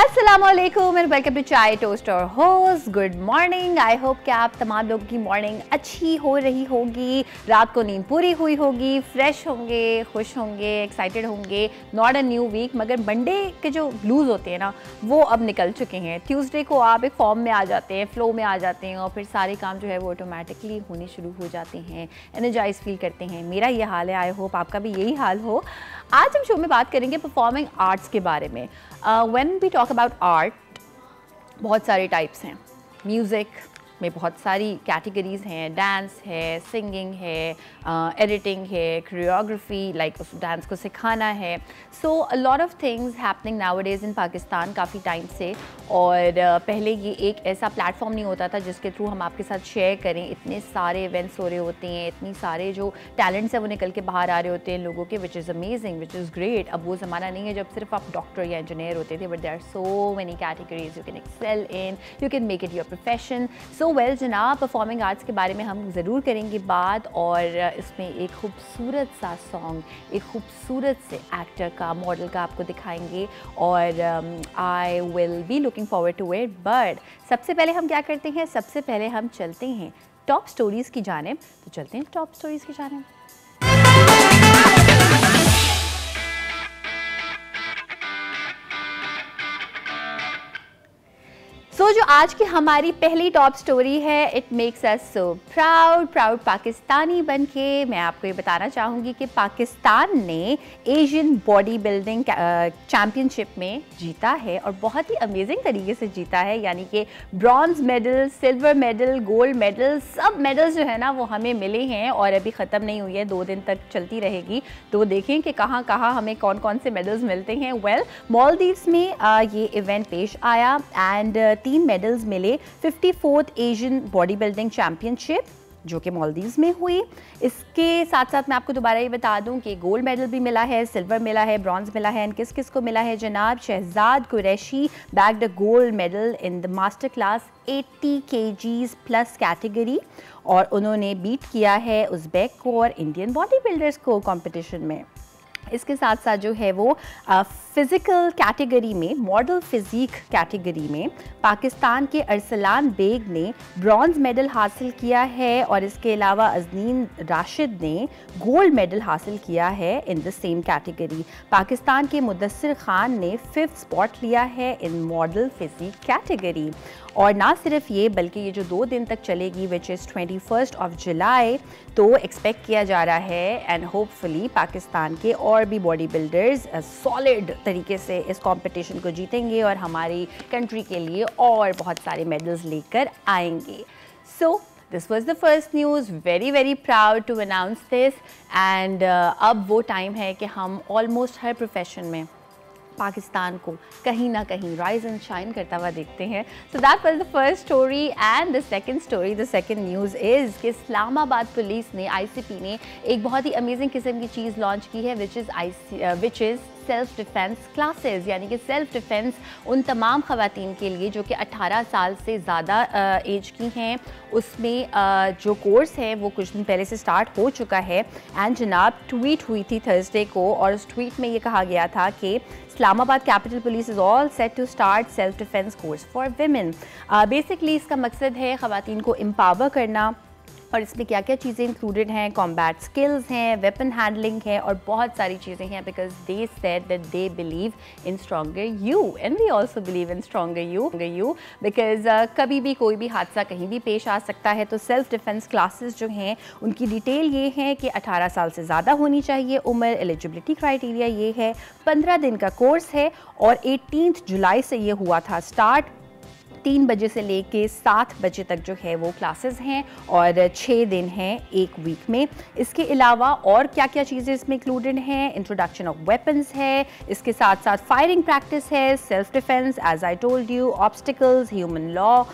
अस्सलामुअलैकुम and welcome to चाय toast और host. Good morning. I hope कि आप तमाम लोगों की मॉर्निंग अच्छी हो रही होगी, रात को नींद पूरी हुई होगी, फ्रेश होंगे, खुश होंगे, एक्साइटेड होंगे। नॉट अ न्यू वीक, मगर मंडे के जो ब्लूज़ होते हैं ना वो अब निकल चुके हैं। ट्यूसडे को आप एक फॉर्म में आ जाते हैं, फ्लो में आ जाते हैं और फिर सारे काम जो है वो ऑटोमेटिकली होने शुरू हो जाते हैं, एनर्जाइज फील करते हैं। मेरा ये हाल है, आई होप आपका भी यही हाल हो। आज हम शो में बात करेंगे परफॉर्मिंग आर्ट्स के बारे में। When we talk about art, बहुत सारे टाइप्स हैं। म्यूज़िक में बहुत सारी कैटेगरीज़ हैं, डांस है, सिंगिंग है, एडिटिंग है, कोरियोग्राफी लाइक उस डांस को सिखाना है। So a lot of things happening nowadays in Pakistan काफ़ी टाइम से। और पहले ये एक ऐसा प्लेटफॉर्म नहीं होता था जिसके थ्रू हम आपके साथ शेयर करें। इतने सारे इवेंट्स हो रहे होते हैं, इतनी सारे जो टैलेंट्स हैं वो निकल के बाहर आ रहे होते हैं लोगों के, which is amazing, which is great. अब वो ज़माना नहीं है जब सिर्फ आप डॉक्टर या इंजीनियर होते थे, but there are so many categories you can excel in, you can make it your profession. So well जनाब, परफॉर्मिंग आर्ट्स के बारे में हम ज़रूर करेंगे बात, और इसमें एक खूबसूरत सा सॉन्ग, एक खूबसूरत से एक्टर का, मॉडल का आपको दिखाएंगे, और I will be looking forward to it. But सबसे पहले हम क्या करते हैं, सबसे पहले हम चलते हैं टॉप स्टोरीज़ की जानिब। तो चलते हैं टॉप स्टोरीज़ की जानिब। जो आज की हमारी पहली टॉप स्टोरी है, it makes us so proud Pakistani बनके। मैं आपको ये बताना चाहूँगी कि पाकिस्तान ने एशियन बॉडी बिल्डिंग चैम्पियनशिप में जीता है, और बहुत ही अमेजिंग तरीके से जीता है। यानी कि bronze medal, silver medal, gold medal, सब मेडल्स जो है ना वो हमें मिले हैं, और अभी ख़त्म नहीं हुई है, 2 दिन तक चलती रहेगी। तो देखें कि कहाँ कहाँ हमें कौन कौन से मेडल्स मिलते हैं। वेल, मालदीव्स में ये इवेंट पेश आया एंड 3 मेडल्स मिले। 54th Asian body building championship जो कि मालदीव्स में हुई। इसके साथ साथ मैं आपको दोबारा ये बता दूं कि गोल्ड मेडल भी मिला है, सिल्वर मिला है, ब्रॉन्ज मिला है। एंड किस किस को मिला है जनाब? Shahzad Qureshi bagged a gold medal in the master class 80 kgs plus category, और उन्होंने बीट किया है उज़्बेक को और इंडियन बॉडी बिल्डर्स को कॉम्पिटिशन में। इसके साथ साथ जो है वो फ़िज़िकल कैटेगरी में, मॉडल फिज़ीक कैटेगरी में पाकिस्तान के अरसलान बेग ने ब्रॉन्ज़ मेडल हासिल किया है, और इसके अलावा अज़नीन राशिद ने गोल्ड मेडल हासिल किया है in the same category. Pakistan के मुदस्सिर खान ने 5th स्पॉट लिया है इन मॉडल फिज़ीक कैटेगरी। और ना सिर्फ ये, बल्कि ये जो 2 दिन तक चलेगी, विच इज़ 21 जुलाई, तो एक्सपेक्ट किया जा रहा है एंड होपफुली पाकिस्तान के और भी बॉडी बिल्डर्स सॉलिड तरीके से इस कंपटीशन को जीतेंगे और हमारी कंट्री के लिए और बहुत सारे मेडल्स लेकर आएंगे। So this was the first news, very proud to announce this. And अब वो टाइम है कि हम ऑलमोस्ट हर प्रोफेशन में पाकिस्तान को कहीं ना कहीं राइज एंड शाइन करता हुआ देखते हैं। So that was the first story. And the second story, the second news is कि इस्लामाबाद पुलिस ने, आईसीपी ने एक बहुत ही अमेजिंग किस्म की चीज़ लॉन्च की है, which is self defence classes. यानी कि सेल्फ डिफेंस उन तमाम ख़वातीन के लिए जो कि 18 साल से ज़्यादा एज की हैं। उसमें जो कोर्स है वो कुछ दिन पहले से स्टार्ट हो चुका है। एंड जनाब, ट्वीट हुई थी थर्सडे को, और उस ट्वीट में ये कहा गया था कि Islamabad capital police is all set to start self defence course for women. Basically इसका मकसद है ख़वातीन को एम्पावर करना, और इसमें क्या क्या चीज़ें इंक्लूडेड हैं, कॉम्बैट स्किल्स हैं, वेपन हैंडलिंग है, और बहुत सारी चीज़ें हैं। Because they said that they believe in stronger you, and we also believe in stronger you because कभी भी कोई भी हादसा कहीं भी पेश आ सकता है। तो सेल्फ डिफेंस क्लासेस जो हैं उनकी डिटेल ये है कि 18 साल से ज़्यादा होनी चाहिए उम्र। एलिजिबिलिटी क्राइटेरिया ये है, 15 दिन का कोर्स है, और 18 जुलाई से ये हुआ था स्टार्ट। 3 बजे से लेके 7 बजे तक जो है वो क्लासेस हैं, और 6 दिन हैं एक वीक में। इसके अलावा और क्या क्या चीज़ें इसमें इंक्लूडेड हैं? इंट्रोडक्शन ऑफ वेपन्स है, इसके साथ साथ फायरिंग प्रैक्टिस है, self defence as I told you, obstacles, human law,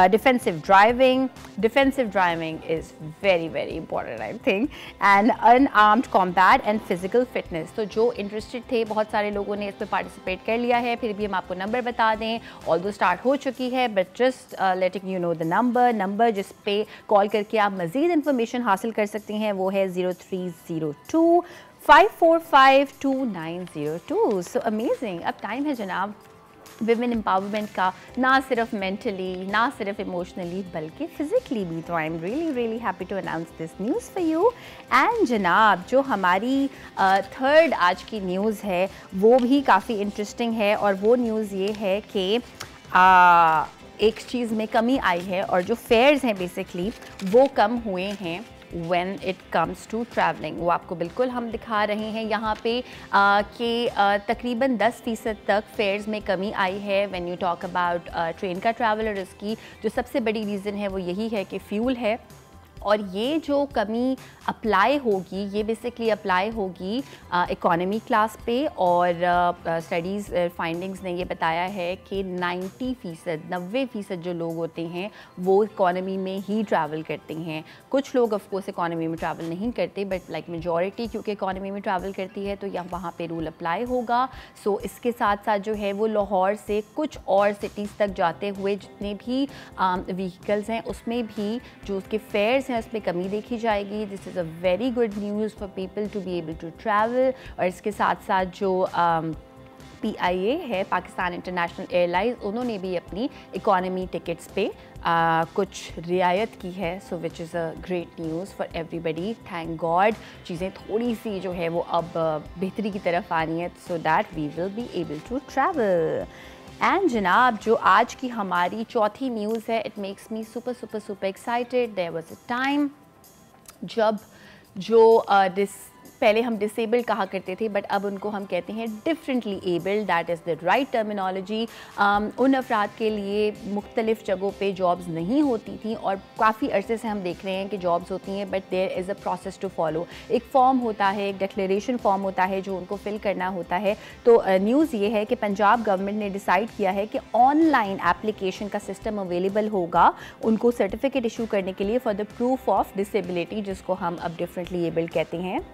defensive driving is very important I think, and unarmed combat and physical fitness. तो जो इंटरेस्टेड थे, बहुत सारे लोगों ने इसमें पार्टिसिपेट कर लिया है। फिर भी हम आपको नंबर बता दें, ऑल्दो स्टार्ट हो चुकी है, but just letting you know the number जिस पे कॉल करके आप मज़ीद इंफॉर्मेशन हासिल कर सकती हैं वो है 0302 545 2902। So amazing. अब टाइम है जनाब विमेन एम्पावरमेंट का, ना सिर्फ मेंटली, ना सिर्फ इमोशनली, बल्कि फिजिकली भी। तो I am really really happy to announce this news for you. And जनाब, जो हमारी थर्ड आज की न्यूज़ है वो भी काफ़ी इंटरेस्टिंग है, और वो न्यूज़ ये है कि एक चीज़ में कमी आई है, और जो फेयर्स हैं बेसिकली वो कम हुए हैं when it comes to traveling। वो आपको बिल्कुल हम दिखा रहे हैं यहाँ पे कि तकरीबन 10% तक फेयर्स में कमी आई है when you talk about train का ट्रैवल। और इसकी जो सबसे बड़ी रीज़न है वो यही है कि फ्यूल है, और ये जो कमी अप्लाई होगी ये बेसिकली अप्लाई होगी इकोनॉमी क्लास पे। और स्टडीज़ फाइंडिंग्स ने ये बताया है कि 90% जो लोग होते हैं वो इकोनॉमी में ही ट्रैवल करते हैं। कुछ लोग ऑफ कोर्स इकोनॉमी में ट्रैवल नहीं करते, बट लाइक मेजॉरिटी क्योंकि इकोनॉमी में ट्रैवल करती है तो यहाँ वहाँ पे रूल अप्लाई होगा। सो इसके साथ साथ जो है वो लाहौर से कुछ और सिटीज़ तक जाते हुए जितने भी व्हीकल्स हैं उसमें भी जो उसके फेयर्स हैं उसमें कमी देखी जाएगी। This is a very good news for people to be able to travel. और इसके साथ साथ जो PIA है, पाकिस्तान इंटरनेशनल एयरलाइंस, उन्होंने भी अपनी इकोनॉमी टिकट्स पे कुछ रियायत की है। So which is a great news for everybody. Thank god चीज़ें थोड़ी सी जो है वो अब बेहतरी की तरफ आनी है, so that we will be able to travel. And जनाब, जो आज की हमारी चौथी न्यूज़ है, it makes me super super super excited. There was a time जब जो पहले हम डिसेबल्ड कहा करते थे, बट अब उनको हम कहते हैं differently abled. That is the right terminology. उन अफराद के लिए मुख्तलिफ़ जगहों पे जॉब्स नहीं होती थी, और काफ़ी अरसे से हम देख रहे हैं कि जॉब्स होती हैं, but there is a process to follow. एक फॉर्म होता है, एक डिक्लेरेशन फॉर्म होता है जो उनको फिल करना होता है। तो न्यूज़ ये है कि पंजाब गवर्नमेंट ने डिसाइड किया है कि ऑनलाइन एप्लीकेशन का सिस्टम अवेलेबल होगा उनको सर्टिफिकेट इशू करने के लिए for the proof of disability, जिसको हम अब डिफरेंटली एबल्ड कहते हैं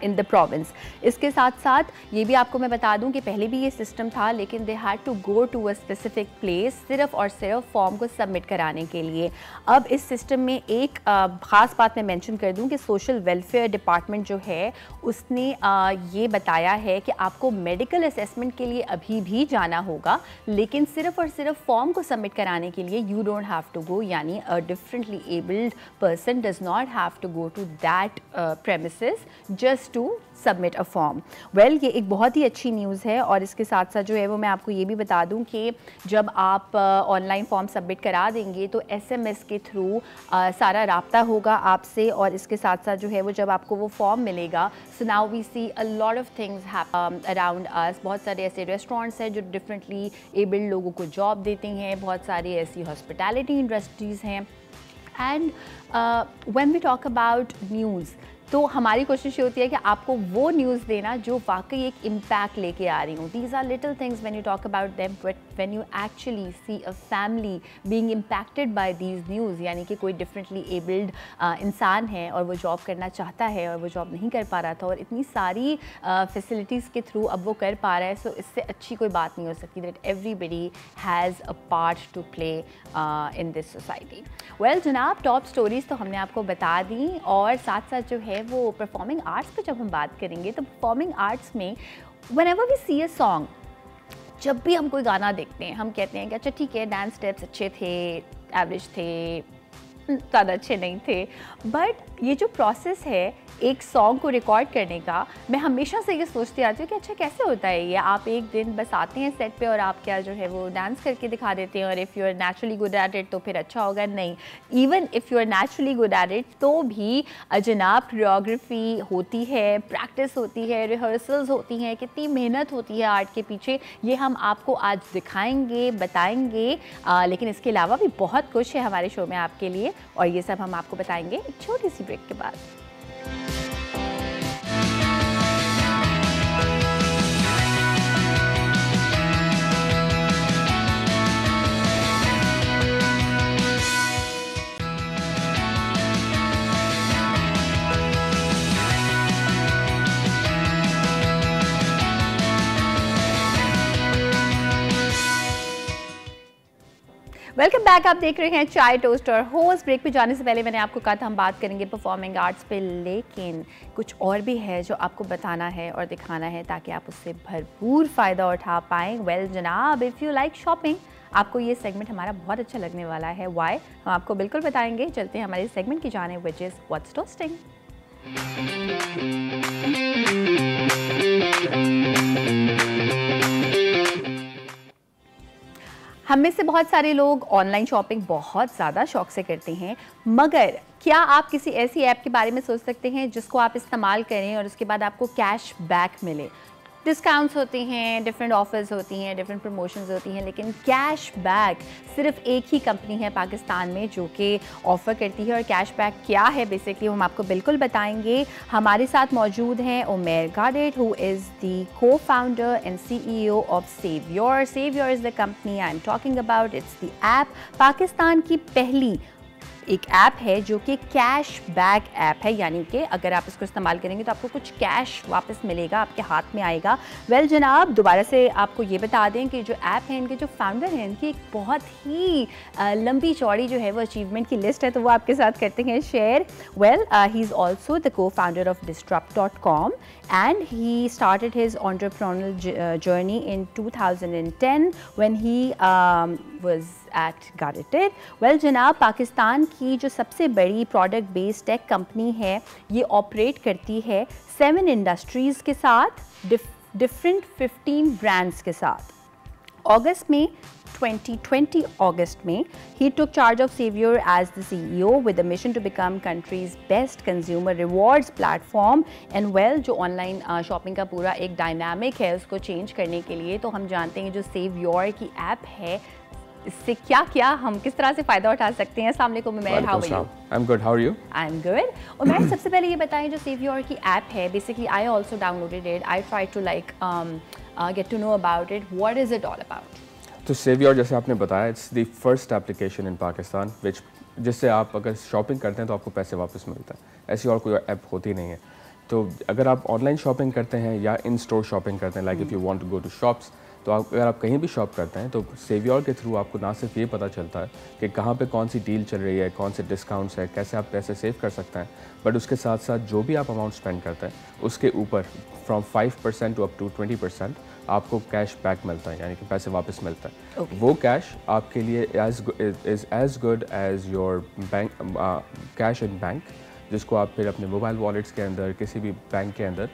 इन द प्रोविंस। इसके साथ साथ ये भी आपको मैं बता दूं कि पहले भी ये सिस्टम था, लेकिन they had to go to a specific place सिर्फ और सिर्फ फॉर्म को सबमिट कराने के लिए। अब इस सिस्टम में एक ख़ास बात मैं मेंशन कर दूं कि सोशल वेलफेयर डिपार्टमेंट जो है उसने ये बताया है कि आपको मेडिकल असेसमेंट के लिए अभी भी जाना होगा, लेकिन सिर्फ और सिर्फ फॉर्म को सबमिट कराने के लिए you don't have to go. यानी a differently abled person does not have to go to that premises just to submit a form। well, ये एक बहुत ही अच्छी न्यूज़ है। और इसके साथ साथ जो है वो मैं आपको ये भी बता दूं कि जब आप ऑनलाइन फॉर्म सबमिट करा देंगे तो SMS के थ्रू सारा राब्ता होगा आपसे। और इसके साथ साथ जो है वो जब आपको वो फॉर्म मिलेगा, so now we see a lot of things around us. बहुत सारे ऐसे रेस्टोरेंट्स हैं जो डिफरेंटली एबल्ड लोगों को जॉब देते हैं, बहुत सारी ऐसी हॉस्पिटैलिटी इंडस्ट्रीज़ हैं। And when we talk about news, तो हमारी कोशिश ये होती है कि आपको वो न्यूज़ देना जो वाकई एक इम्पैक्ट लेके आ रही हूँ। These are little things when you talk about them, but when you actually see a family being impacted by these news, यानी कि कोई डिफरेंटली एबल्ड इंसान है और वो जॉब करना चाहता है और वो जॉब नहीं कर पा रहा था, और इतनी सारी फैसिलिटीज़ के थ्रू अब वो कर पा रहा है। सो इससे अच्छी कोई बात नहीं हो सकती that everybody has a part two play in this society. Well जनाब, टॉप स्टोरीज़ तो हमने आपको बता दी, और साथ साथ जो है वो परफॉर्मिंग आर्ट्स पे जब हम बात करेंगे तो परफॉर्मिंग आर्ट्स में whenever we see a song, जब भी हम कोई गाना देखते हैं हम कहते हैं कि अच्छा ठीक है, डांस स्टेप्स अच्छे थे, एवरेज थे, ज़्यादा अच्छे नहीं थे। बट ये जो प्रोसेस है एक सॉन्ग को रिकॉर्ड करने का, मैं हमेशा से ये सोचती आती हूँ कि अच्छा कैसे होता है ये। आप एक दिन बस आते हैं सेट पे और आप क्या जो है वो डांस करके दिखा देते हैं, और if you are naturally good at it तो फिर अच्छा होगा। नहीं, even if you are naturally good at it तो भी जनाब कोरियोग्राफी होती है, प्रैक्टिस होती है, रिहर्सल्स होती हैं, कितनी मेहनत होती है आर्ट के पीछे, ये हम आपको आज दिखाएंगे, बताएंगे। लेकिन इसके अलावा भी बहुत कुछ है हमारे शो में आपके लिए, और ये सब हम आपको बताएंगे एक छोटी सी ब्रेक के बाद। Welcome back. आप देख रहे हैं चाय टोस्ट और होस्ट। ब्रेक पे जाने से पहले मैंने आपको कहा था हम बात करेंगे परफॉर्मिंग आर्ट्स पे, लेकिन कुछ और भी है जो आपको बताना है और दिखाना है ताकि आप उससे भरपूर फ़ायदा उठा पाएँ। वेल जनाब, इफ़ यू लाइक शॉपिंग, आपको ये सेगमेंट हमारा बहुत अच्छा लगने वाला है। वाई, हम आपको बिल्कुल बताएंगे। चलते हैं हमारे सेगमेंट की जाने, विच इज़ व्हाट्स टोस्टिंग। हम में से बहुत सारे लोग ऑनलाइन शॉपिंग बहुत ज़्यादा शौक से करते हैं, मगर क्या आप किसी ऐसी ऐप के बारे में सोच सकते हैं जिसको आप इस्तेमाल करें और उसके बाद आपको कैश बैक मिले? डिस्काउंट्स होती हैं, डिफरेंट ऑफर्स होती हैं, डिफरेंट प्रमोशंस होती हैं, लेकिन कैश बैक सिर्फ एक ही कंपनी है पाकिस्तान में जो कि ऑफ़र करती है। और कैश बैक क्या है बेसिकली हम आपको बिल्कुल बताएंगे। हमारे साथ मौजूद हैं Umer Gadit, who is the co founder and CEO of SaveYour. SaveYour is the company I am talking about. It's the app, Pakistan की पहली एक ऐप है जो कि कैश बैक ऐप है, यानी कि अगर आप इसको इस्तेमाल करेंगे तो आपको कुछ कैश वापस मिलेगा, आपके हाथ में आएगा। वेल जनाब, दोबारा से आपको ये बता दें कि जो ऐप है, इनके जो फाउंडर हैं, इनकी एक बहुत ही लंबी चौड़ी जो है वो अचीवमेंट की लिस्ट है, तो वो आपके साथ करते हैं share. Well, he is also the co founder of Disrupt.com and he started his entrepreneurial journey in 2010 when he was at Garated. Well जनाब, पाकिस्तान की जो सबसे बड़ी प्रोडक्ट बेस्ड टेक कंपनी है, ये ऑपरेट करती है 7 इंडस्ट्रीज़ के साथ, डिफरेंट 15 ब्रांड्स के साथ। अगस्त में 2020 अगस्त में he took charge of Savior as the CEO with a mission to become country's best consumer rewards platform and well, जो ऑनलाइन शॉपिंग का पूरा एक डायनामिक है उसको चेंज करने के लिए, तो हम जानते हैं जो Savior की ऐप है इससे क्या क्या हम किस तरह से फ़ायदा उठा सकते हैं। अस्सलाम वालेकुम Umair, how are you? I am good, how are you? I am good. Umair, सबसे पहले ये बताएं जो Savior की ऐप है, basically I also downloaded it, I try to like get to know about it, what is it all about? तो Savior, जैसे आपने बताया, it's the first application in Pakistan which जिससे आप अगर शॉपिंग करते हैं तो आपको पैसे वापस मिलता है। ऐसी और कोई ऐप होती नहीं है। तो अगर आप ऑनलाइन शॉपिंग करते हैं या इन स्टोर शॉपिंग करते हैं, like if you want to go to shops, तो अगर आप कहीं भी शॉप करते हैं तो सेवियर के थ्रू आपको ना सिर्फ ये पता चलता है कि कहाँ पे कौन सी डील चल रही है, कौन से डिस्काउंट्स है, कैसे आप पैसे सेव कर सकते हैं, बट उसके साथ साथ जो भी आप अमाउंट स्पेंड करते हैं उसके ऊपर फ्रॉम 5% टू अप टू 20% आपको कैश बैक मिलता है, यानी कि पैसे वापस मिलता है। वो कैश आपके लिए is as good as your bank cash in bank, जिसको आप फिर अपने मोबाइल वॉलेट्स के अंदर किसी भी बैंक के अंदर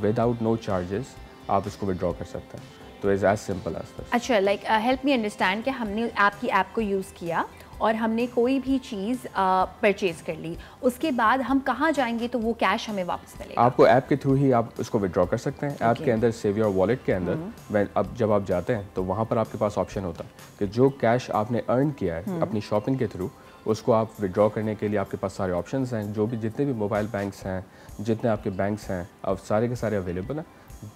विदाउट नो चार्जेस आप इसको विड्रॉ कर सकते हैं। तो is as simple as this. अच्छा, लाइक हेल्प मी अंडरस्टैंड कि हमने आपकी ऐप को यूज़ किया और हमने कोई भी चीज़ परचेज़ कर ली, उसके बाद हम कहाँ जाएंगे तो वो कैश हमें वापस मिलेगा? आपको ऐप के थ्रू ही आप उसको विड्रॉ कर सकते हैं। ऐप के अंदर सेवियर वॉलेट के अंदर अब जब आप जाते हैं तो वहाँ पर आपके पास ऑप्शन होता है कि जो कैश आपने अर्न किया है अपनी शॉपिंग के थ्रू, उसको आप विड्रॉ करने के लिए आपके पास सारे ऑप्शंस हैं। जो भी जितने भी मोबाइल बैंक्स हैं, जितने आपके बैंक्स हैं, अब सारे के सारे अवेलेबल हैं।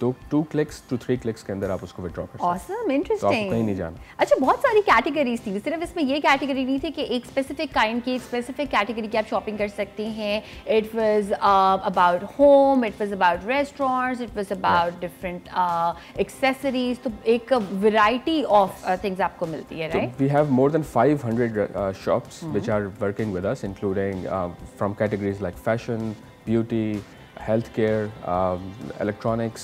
2 क्लिक्स टू 3 क्लिक्स के अंदर आप उसको विड्रॉ कर सकते हैं। Awesome, interesting. तो आपको कहीं नहीं जाना। अच्छा, बहुत सारी कैटेगरीज थी, सिर्फ इसमें ये कैटेगरी नहीं थी कि एक स्पेसिफिक काइंड की, एक स्पेसिफिक कैटेगरी की आप शॉपिंग कर सकते हैं। It was about home, it was about restaurants, it was about different accessories, तो एक वैरायटी ऑफ थिंग्स आपको मिलती है, right? We have more than 500 shops which are working with us, including from categories like fashion, beauty, healthcare, electronics,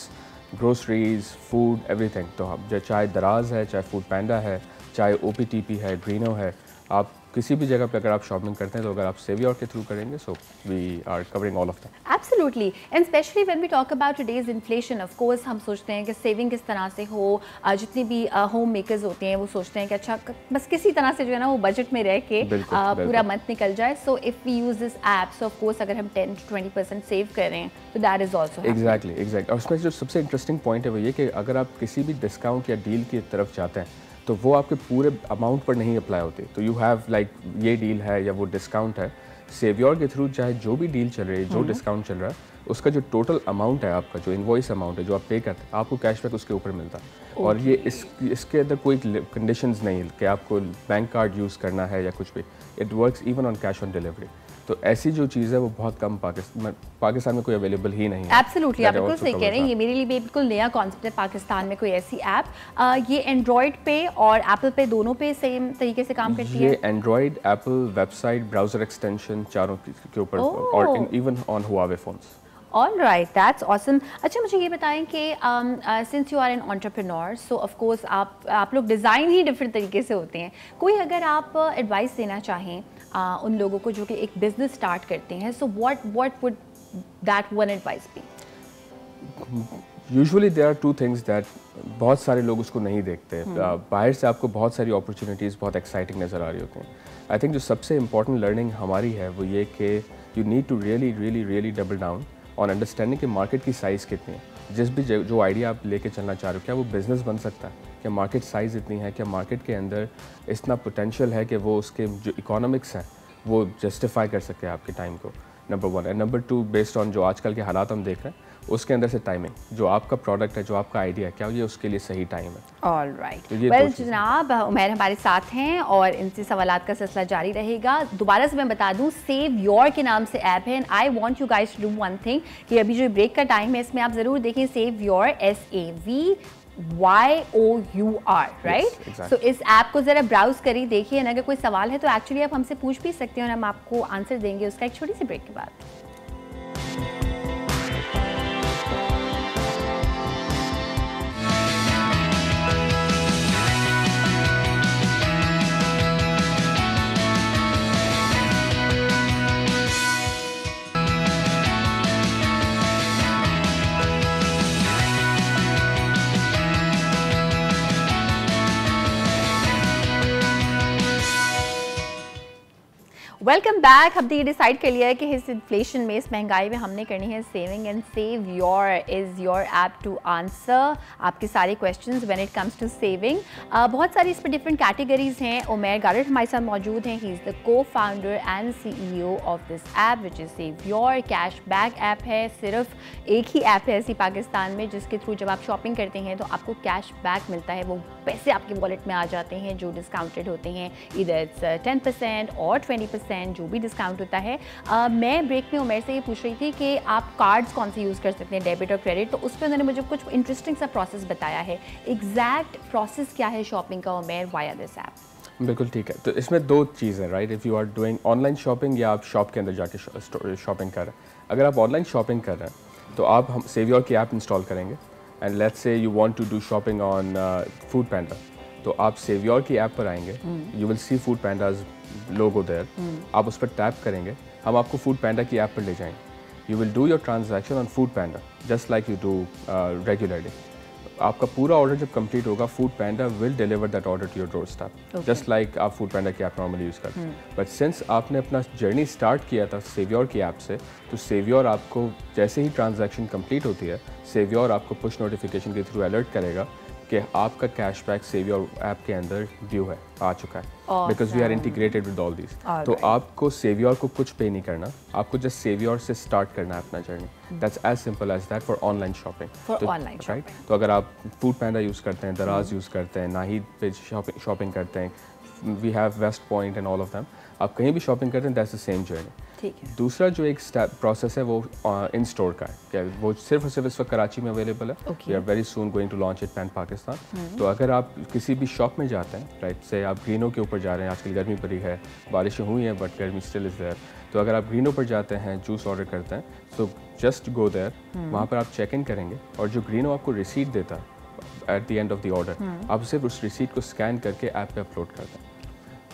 groceries, food, everything। तो आप चाहे दराज है, चाहे फूड पैंडा है, चाहे OPTP है, ग्रीनो है, आप किसी भी जगह पे अगर आप शॉपिंग करते हैं तो अगर आप सेवियर के थ्रू करेंगे, so we are covering all of that. Absolutely, and specially when we talk about today's inflation, of course हम सोचते हैं कि सेविंग किस तरह से हो। जितने भी होम मेकर्स होते हैं वो सोचते हैं कि अच्छा बस किसी तरह से जो है ना वो बजट में रह के पूरा मंथ निकल जाए। So if we use this app, so of course अगर हम 10 to 20% सेव करें तो दैट इज़ ऑल्सो एग्जैक्टली। और उसमें जो सबसे इंटरेस्टिंग पॉइंट है वो ये कि अगर आप किसी भी डिस्काउंट या डील की तरफ जाते हैं तो वो आपके पूरे अमाउंट पर नहीं अप्लाई होती। तो यू हैव लाइक ये डील है या वो डिस्काउंट है, सेवियर के थ्रू चाहे जो भी डील चल रही है, जो डिस्काउंट चल रहा है, उसका जो टोटल अमाउंट है आपका, जो इनवॉइस अमाउंट है जो आप पे करते हैं, आपको कैशबैक उसके ऊपर मिलता है। और ये इसके अंदर कोई कंडीशंस नहीं है कि आपको बैंक कार्ड यूज़ करना है या कुछ भी। It works even on cash on delivery. तो ऐसी जो चीज़ है वो बहुत कम पाकिस्तान में कोई अवेलेबल ही नहीं है। एब्सोल्युटली, आप बिल्कुल सही कह रहे हैं। ये मेरे लिए भी बिल्कुल नया कॉन्सेप्ट है पाकिस्तान में कोई ऐसी ऐप। ये एंड्रॉयड पे और एप्पल पे दोनों पे सेम तरीके से काम करती है? ये Android, Apple, website, browser extension चारों के ऊपर और even on Huawei phones. All right, that's awesome. अच्छा, मुझे ये बताएं कि since you are an entrepreneur, so of course आप लोग डिज़ाइन ही डिफरेंट तरीके से होते हैं। कोई अगर आप एडवाइस देना चाहें उन लोगों को जो कि एक बिजनेस स्टार्ट करते हैं, so what would that one advice be? Usually there are two things that बहुत सारे लोग उसको नहीं देखते। बाहर से आपको बहुत सारी अपॉर्चुनिटीज़ बहुत एक्साइटिंग नज़र आ रही होती हैं। आई थिंक जो सबसे इंपॉर्टेंट लर्निंग हमारी है वो ये कि you need to really double down on understanding कि मार्केट की साइज़ कितनी है। जिस भी जो आइडिया आप लेके चलना चाह रहे हो, क्या वो बिज़नेस बन सकता है, क्या मार्केट साइज़ इतनी है, क्या मार्केट के अंदर इतना पोटेंशियल है कि वो उसके जो इकोनॉमिक्स हैं वो जस्टिफाई कर सके आपके टाइम को, number 1। And number 2, based on जो आजकल के हालात हम देख रहे हैं उसके अंदर से टाइमिंग, जो आपका प्रोडक्ट है, जो आपका आइडिया है, क्या ये उसके लिए सही टाइम है। ऑल राइट, वेल जनाब, उमैर हमारे साथ हैं और इनसे सवालात का सिलसिला जारी रहेगा। दोबारा से मैं बता दूं, सेव योर के नाम से ऐप है and I want you guys to do one thing कि अभी जो ब्रेक का टाइम है इसमें आप ज़रूर देखें सेव योर, SAVYOUR, राइट। सो इस ऐप को ज़रा ब्राउज करिए, देखिए, अगर कोई सवाल है तो एक्चुअली आप हमसे पूछ भी सकते हैं और हम आपको आंसर देंगे उसका एक छोटी सी ब्रेक के बाद। Welcome back. हमने ये डिसाइड कर लिया है कि इस इन्फ्लेशन में, इस महंगाई में हमने करनी है saving and save your is your app to answer आपके सारे questions when it comes to saving. बहुत सारी इस पर डिफरेंट कैटेगरीज हैं। उमैर गारट हमारे साथ मौजूद हैं। He is the co founder and CEO of this app which is save your. Cash back app है, सिर्फ एक ही ऐप है ऐसी पाकिस्तान में जिसके थ्रू जब आप शॉपिंग करते हैं तो आपको कैश बैक मिलता है, वो पैसे आपके वॉलेट में आ जाते हैं जो डिस्काउंटेड होते हैं, इधर इट्स 10% और 20% जो भी डिस्काउंट होता है। मैं ब्रेक में उमर से ये पूछ रही थी कि आप कार्ड्स कौन से यूज़ कर सकते हैं, डेबिट और क्रेडिट, तो उस पर उन्होंने मुझे कुछ इंटरेस्टिंग सा प्रोसेस बताया है। एग्जैक्ट प्रोसेस क्या है शॉपिंग का उमर वाया दिस ऐप? बिल्कुल ठीक है। तो इसमें दो चीज़ है, right. If you are doing online shopping या आप शॉप के अंदर जाके शॉपिंग कर रहे हैं। अगर आप ऑनलाइन शॉपिंग कर रहे हैं तो आप हम सेव योर की ऐप इंस्टॉल करेंगे and let's say you want to do shopping on Foodpanda, तो आप सेव योर की ऐप पर आएंगे, you will see Foodpanda's logo there, आप उस पर टैप करेंगे, हम आपको फूड पैंडा की ऐप पर ले जाएंगे। You will do your transaction on Foodpanda just like you do regularly. आपका पूरा ऑर्डर जब कंप्लीट होगा, Foodpanda will deliver that order to your doorstep, just like आप फूड पैंडा की ऐप नॉर्मली यूज़ करते हैं। But since आपने अपना जर्नी स्टार्ट किया था सेव योर की ऐप से, तो सेव योर आपको जैसे ही ट्रांजैक्शन कंप्लीट होती है, सेव योर आपको पुश नोटिफिकेशन के थ्रू अलर्ट करेगा कि आपका कैशबैक सेव योर ऐप के अंदर ड्यू है, आ चुका है, because we are integrated with all these. तो आपको सेव योर को कुछ पे नहीं करना, आपको जस्ट सेव योर से स्टार्ट करना है अपना जर्नी। That's as simple as that for online shopping, right. तो अगर आप फूड पैंडा यूज़ करते हैं, दराज यूज़ करते हैं, नाहिद पे शॉपिंग करते हैं, we have West Point and all of them, आप कहीं भी शॉपिंग करते हैं, दैट्स द सेम जर्नी। ठीक है। दूसरा जो एक प्रोसेस है वो इन स्टोर का है, क्या वो सिर्फ और सिर्फ इस वक्त कराची में अवेलेबल है। We are very soon going to launch it pan Pakistan. तो अगर आप किसी भी शॉप में जाते हैं, राइट, से आप ग्रीनो के ऊपर जा रहे हैं, आजकल गर्मी पड़ी है, बारिशें हुई हैं बट गर्मी स्टिल इज़ देयर, तो अगर आप ग्रीनो पर जाते हैं, जूस ऑर्डर करते हैं, तो जस्ट गो देयर, वहाँ पर आप चेक इन करेंगे और जो ग्रीनो आपको रिसीट देता है at the end of the order, आप सिर्फ उस रिसीट को स्कैन करके ऐप पे अपलोड करते हैं।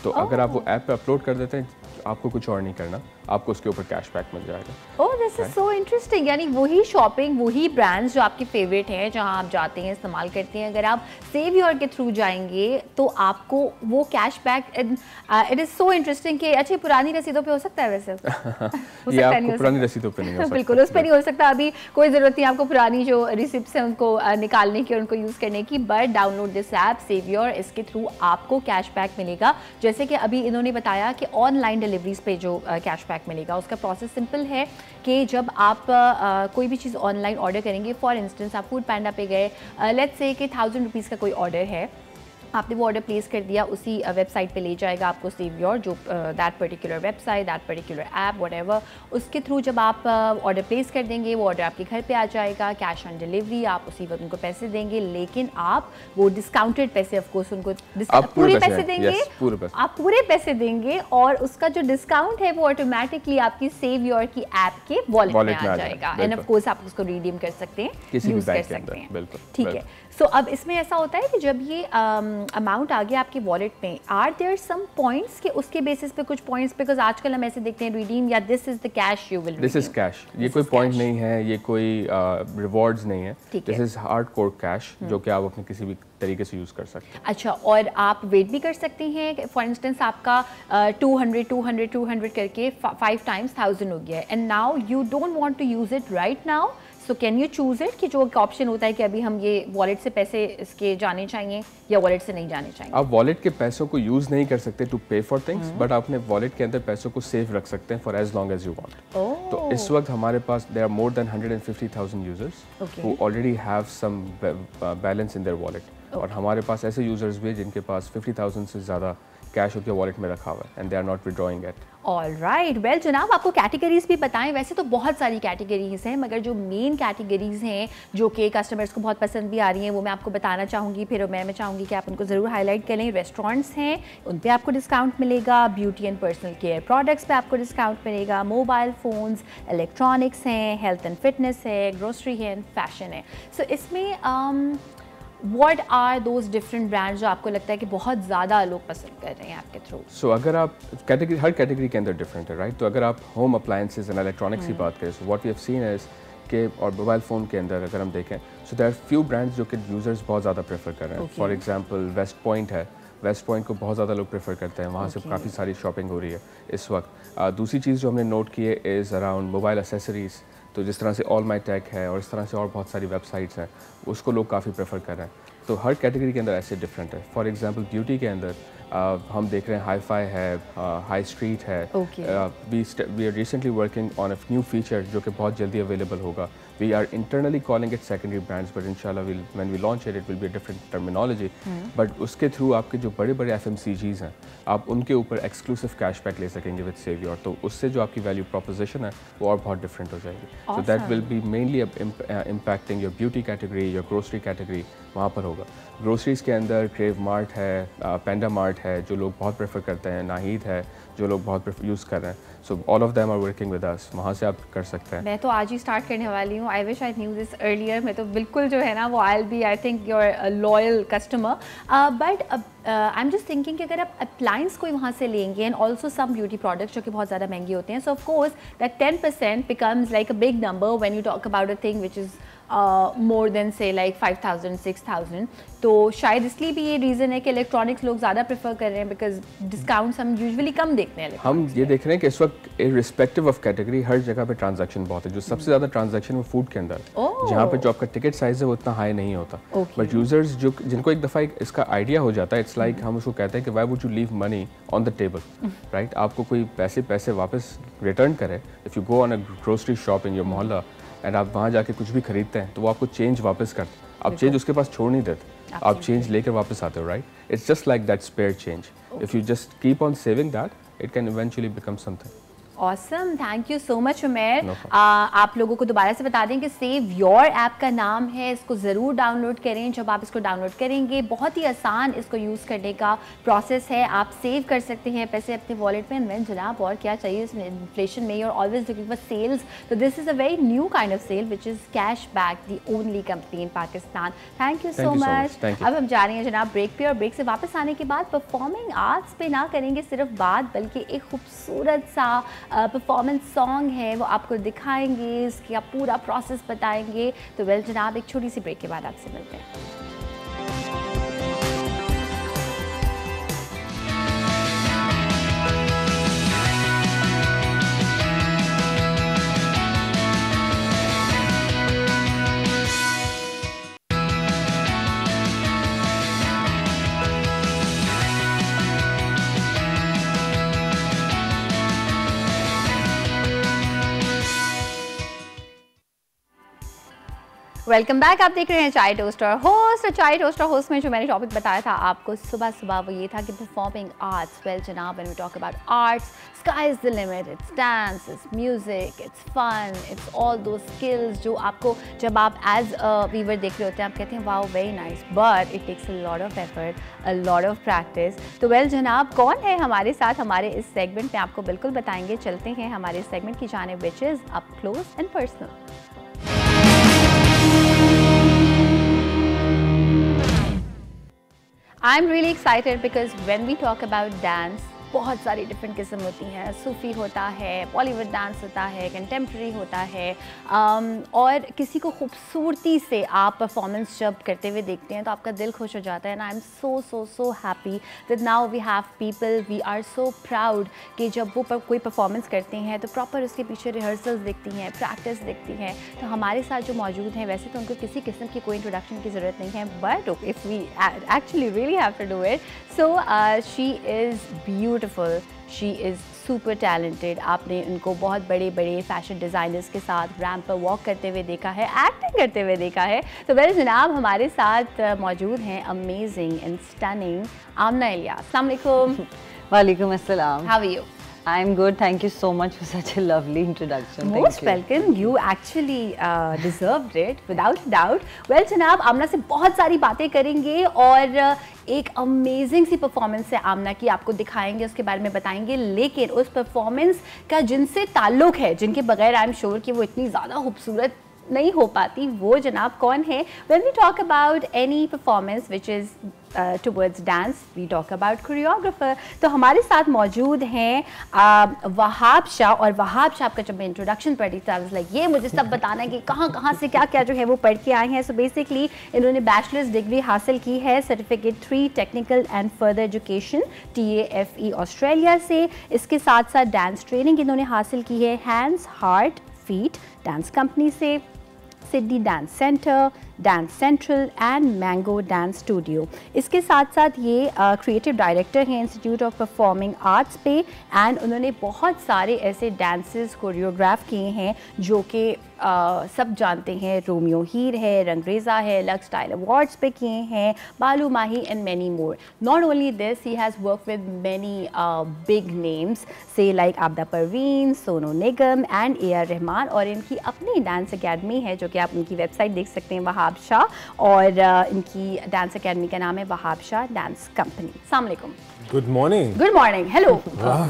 तो अगर आप वो ऐप पे अपलोड कर देते हैं, आपको कुछ और नहीं करना, आपको उसके ऊपर कैशबैक मिल जाएगा। ओह, दिस इज सो इंटरेस्टिंग। यानी वही शॉपिंग, वही ब्रांड्स जो आपके फेवरेट हैं, जहां आप जाते हैं, इस्तेमाल करते हैं, अगर आप सेव योर के थ्रू जाएंगे तो आपको वो cashback, it is so interesting कि अच्छी पुरानी रसीदों पे हो सकता है वैसे हो ये आपको पुरानी रसीदों पे नहीं हो सकता। बिल्कुल उस पर नहीं हो सकता, अभी कोई ज़रूरत नहीं आपको पुरानी जो रिसिप्ट्स हैं उनको निकालने की और उनको यूज़ करने की, but download this app save your, इसके थ्रू आपको कैशबैक मिलेगा। जैसे कि अभी इन्होंने बताया कि ऑनलाइन डिलीवरीज पे जो कैशबैक मिलेगा, उसका प्रोसेस सिंपल है कि जब आप कोई भी चीज़ ऑनलाइन ऑर्डर करेंगे, फॉर इंस्टेंस आप फूड पैंडा पे गए, लेट्स से कि 1000 रुपीज़ का कोई ऑर्डर है, आपने वो ऑर्डर प्लेस कर दिया, उसी वेबसाइट पे ले जाएगा आपको सेव योर, जो that particular website, that particular app, whatever, उसके थ्रू जब आप ऑर्डर प्लेस कर देंगे वो ऑर्डर आपके घर पे आ जाएगा, कैश ऑन डिलीवरी, आप उसी वक्त उनको पैसे देंगे, लेकिन आप वो डिस्काउंटेड पैसे ऑफ कोर्स उनको पूरे पैसे देंगे, आप पूरे पैसे देंगे और उसका जो डिस्काउंट है वो ऑटोमेटिकली आपकी सेव योर की ऐप के वॉलेट में आ जाएगा, एंड ऑफ कोर्स आप उसको रिडीम कर सकते हैं, यूज कर सकते हैं। ठीक है, सो अब इसमें ऐसा होता है कि जब ये अमाउंट आ गया आपके वॉलेट में, आर देयर सम पॉइंट्स के उसके बेसिस पे कुछ पॉइंट्स, बिकॉज आजकल हम ऐसे देखते हैं रिडीम या this is the cash you will, this is cash, ये कोई पॉइंट नहीं है, ये कोई रिवॉर्ड्स नहीं है, this is hard core cash जो कि आप अपने किसी भी तरीके से यूज कर सकते हैं। अच्छा, और आप वेट भी कर सकते हैं, फॉर इंस्टेंस आपका 200 करके 5 टाइम्स 1000 हो गया है, and now you don't want to use it right now, so can you choose it, कि जो ऑप्शन होता है कि अभी हम ये वॉलेट से पैसे इसके जाने चाहिए या वॉलेट से नहीं जाने चाहिए। आप वॉलेट के पैसों को यूज नहीं कर सकते टू पे फॉर थिंग्स, बट आप अपने वॉलेट के अंदर पैसों को सेव रख सकते हैं for as long as you want. तो इस वक्त हमारे पास there are more than 150,000 users who already have some balance in their wallet, और हमारे पास ऐसे यूजर्स भी जिनके पास 50,000 से ज़्यादा कैश उनके वॉलेट में रखा हुआ है and they are not withdrawing it. Alright, well जनाब, आपको कैटेगरीज भी बताएं, वैसे तो बहुत सारी कैटेगरीज हैं, मगर जो मेन कैटेगरीज हैं जो कि कस्टमर्स को बहुत पसंद भी आ रही हैं वो मैं आपको बताना चाहूँगी, फिर मैं चाहूँगी कि आप उनको ज़रूर हाईलाइट करें। रेस्टोरेंट्स हैं, उन पे आपको डिस्काउंट मिलेगा, beauty and personal care products पे आपको डिस्काउंट मिलेगा, मोबाइल फ़ोन्स, इलेक्ट्रॉनिक्स हैं, हेल्थ एंड फिटनेस है, ग्रोसरी है, फैशन है। सो इसमें What are those different brands जो आपको लगता है कि बहुत ज़्यादा लोग पसंद कर रहे हैं आपके थ्रू? सो अगर आप कैटेगरी, हर कैटेगरी के अंदर डिफरेंट है, राइट? तो अगर आप होम अप्लायंसेज एंड इलेक्ट्रॉनिक्स की बात करें, so what we have seen is कि, और मोबाइल फ़ोन के अंदर अगर हम देखें, so there are few brands जो कि यूज़र्स बहुत ज़्यादा प्रेफर कर रहे हैं। फॉर एग्जांपल वेस्ट पॉइंट है, वेस्ट पॉइंट को बहुत ज़्यादा लोग प्रेफर करते हैं, वहाँ से काफ़ी सारी शॉपिंग हो रही है इस वक्त। दूसरी चीज़ जो हमने नोट की है इज़ अराउंड मोबाइल एसेसरीज़, तो जिस तरह से ऑल माई टेक है और इस तरह से और बहुत सारी वेबसाइट्स हैं, उसको लोग काफ़ी प्रेफर कर रहे हैं। तो हर कैटेगरी के अंदर ऐसे डिफरेंट है। फॉर एग्जांपल ब्यूटी के अंदर हम देख रहे हैं हाई फाई है, हाई स्ट्रीट है, we are recently working on a new feature जो कि बहुत जल्दी अवेलेबल होगा। We are internally calling it secondary brands, but इंशाल्लाह when we launch it will be a different terminology, but उसके through आपके जो बड़े बड़े FMCGs हैं आप उनके ऊपर एक्सक्लूसिव कैशबैक ले सकेंगे विद सेव योर, तो उससे जो आपकी वैल्यू प्रोपोजिशन है वो और बहुत डिफरेंट हो जाएगी। So that will be mainly impacting your beauty category, your grocery category, वहाँ पर होगा। ग्रोसरीज़ के अंदर क्रेव मार्ट है, पेंडा मार्ट है जो लोग बहुत प्रेफर करते हैं, नाहिद है जो लोग बहुत यूज़ कर रहे हैं, so all of them are working with us, वहाँ से आप कर सकते हैं। मैं तो आज ही स्टार्ट करने वाली हूँ, I wish I knew this earlier, मैं तो बिल्कुल जो है ना वो I will be, I think your loyal customer, but I am just thinking कि अगर आप अप्लायंस कोई वहाँ से लेंगे and also some beauty products जो कि बहुत ज़्यादा महंगे होते हैं, so of course that 10% becomes like a big number when you talk about a thing which is more then से लाइक 5,000 6,000, तो शायद इसलिए भी ये रीज़न है कि इलेक्ट्रॉनिक्स लोग ज़्यादा प्रेफर कर रहे हैं, बिकॉज डिस्काउंट्स हम यूजुअली कम देखते हैं। हम ये देख रहे हैं कि इस वक्त इर्रिस्पेक्टिव ऑफ कैटेगरी हर जगह पे ट्रांजैक्शन बहुत है, जो सबसे ज़्यादा ट्रांजैक्शन वो फूड के अंदर है, जहाँ पे जो आपका टिकट साइज़ है वो इतना हाई नहीं होता, बट यूज़र्स जो जिनको एक दफ़ा इसका आइडिया हो जाता है, इट्स लाइक हम उसको कहते हैं कि why would you leave money on the table, right? आपको कोई पैसे वापस रिटर्न करे, if you go on a grocery shop in your मोहल्ला एंड आप वहाँ जाके कुछ भी खरीदते हैं तो वो आपको चेंज वापस करते हैं, आप चेंज उसके पास छोड़ नहीं देते, आप चेंज लेकर वापस आते हो, right? It's just like that spare change, if you just keep on saving that it can eventually become something. Awesome, thank you so much Umer. आप लोगों को दोबारा से बता दें कि सेव योर ऐप का नाम है, इसको ज़रूर डाउनलोड करें। जब आप इसको डाउनलोड करेंगे बहुत ही आसान इसको यूज़ करने का प्रोसेस है, आप सेव कर सकते हैं पैसे अपने वॉलेट में। एंड जनाब और क्या चाहिए इसमें, इन्फ्लेशन में you are always looking for sales, तो this is a very new kind of sale which is cash back, the only company in Pakistan. Thank you so much. अब हम जा रहे हैं जनाब ब्रेक पे, और ब्रेक से वापस आने के बाद परफॉर्मिंग आर्ट्स पे ना करेंगे सिर्फ बात, बल्कि एक खूबसूरत सा परफॉर्मेंस सॉन्ग है वो आपको दिखाएंगे, इसका पूरा प्रोसेस बताएंगे। तो वेल जनाब, एक छोटी सी ब्रेक के बाद आपसे मिलते हैं। Welcome back. आप देख रहे हैं Chai Toaster Host. Chai Toaster Host में जो मैंने टॉपिक बताया था आपको सुबह सुबह वो ये था कि परफॉर्मिंग आर्ट्स। वेल जनाब, when we talk about arts, sky is the limit. It's dance, it's music, it's fun, it's all दो स्किल्स जो आपको जब आप एज अ व्यूअर देख रहे होते हैं आप कहते हैं wow very nice, but it takes a lot of effort, a lot of practice. तो वेल जनाब, कौन है हमारे साथ हमारे इस सेगमेंट में आपको बिल्कुल बताएंगे। चलते हैं हमारे सेगमेंट की जानिब, which is up close and personal. I'm really excited because when we talk about dance, बहुत सारी डिफरेंट किस्म होती हैं। सूफ़ी होता है, बॉलीवुड डांस होता है, कंटेम्प्रेरी होता है, और किसी को खूबसूरती से आप परफॉर्मेंस जब करते हुए देखते हैं तो आपका दिल खुश हो जाता है। And I am so happy that now we have people, we are so proud कि जब वो कोई परफॉर्मेंस करते हैं तो प्रॉपर उसके पीछे रिहर्सल्स दिखती हैं, प्रैक्टिस दिखती हैं। तो हमारे साथ जो मौजूद हैं, वैसे तो उनको किसी किस्म की कोई इंट्रोडक्शन की ज़रूरत नहीं है, but if we actually really have to do it, so she is beautiful, she is super talented. आपने उनको बहुत बड़े बड़े फैशन डिज़ाइनर्स के साथ रैंप पर वॉक करते हुए देखा है, एक्टिंग करते हुए देखा है। तो वेल जनाब, हमारे साथ मौजूद हैं amazing and stunning Amna Ilyas. अस्सलाम वालेकुम। वालेकुम अस्सलाम। How are you? I'm good. Thank you so much for such a lovely introduction. Most welcome. You actually deserved it, without doubt. Well, जनाब, आमना से बहुत सारी बातें करेंगे और एक अमेजिंग सी परफॉर्मेंस है आमना की, आपको दिखाएंगे, उसके बारे में बताएंगे। लेकिन उस परफॉर्मेंस का जिनसे ताल्लुक है, जिनके बगैर आई एम श्योर कि वो इतनी ज़्यादा खूबसूरत नहीं हो पाती, वो जनाब कौन है? When we talk about any performance which is towards dance, we talk about choreographer. तो हमारे साथ मौजूद हैं वहाब शाह। और वहाब शाह का जब मैं इंट्रोडक्शन पढ़ी था, ये मुझे सब बताना है कि कहाँ से क्या जो है वो पढ़ के आए हैं। सो बेसिकली इन्होंने बैचलर्स डिग्री हासिल की है, certificate 3 technical and further education TAFE Australia से। इसके साथ साथ डांस ट्रेनिंग इन्होंने हासिल की है Hands Heart Feet Dance Company से, Sydney Dance Centre, Dance Central and Mango Dance Studio. इसके साथ साथ ये क्रिएटिव डायरेक्टर हैं इंस्टीट्यूट ऑफ परफॉर्मिंग आर्ट्स पे, एंड उन्होंने बहुत सारे ऐसे डांसेस कोरियोग्राफ किए हैं जो कि सब जानते हैं। रोमियो हीर है, रंगरेज़ा है, लक्स स्टाइल अवार्ड्स पे किए हैं, Balu Mahi and many more. Not only this, he has work with many big names से like Abida Parveen, Sonu Nigam and AR Rahman. और इनकी अपनी डांस अकेडमी है जो कि आप उनकी वेबसाइट देख सकते हैं, वहाब शाह, और इनकी डांस अकेडमी का नाम है वहाब शाह डांस कंपनी। अस्सलाम वालेकुम। Good morning. Good morning. Hello. Wow,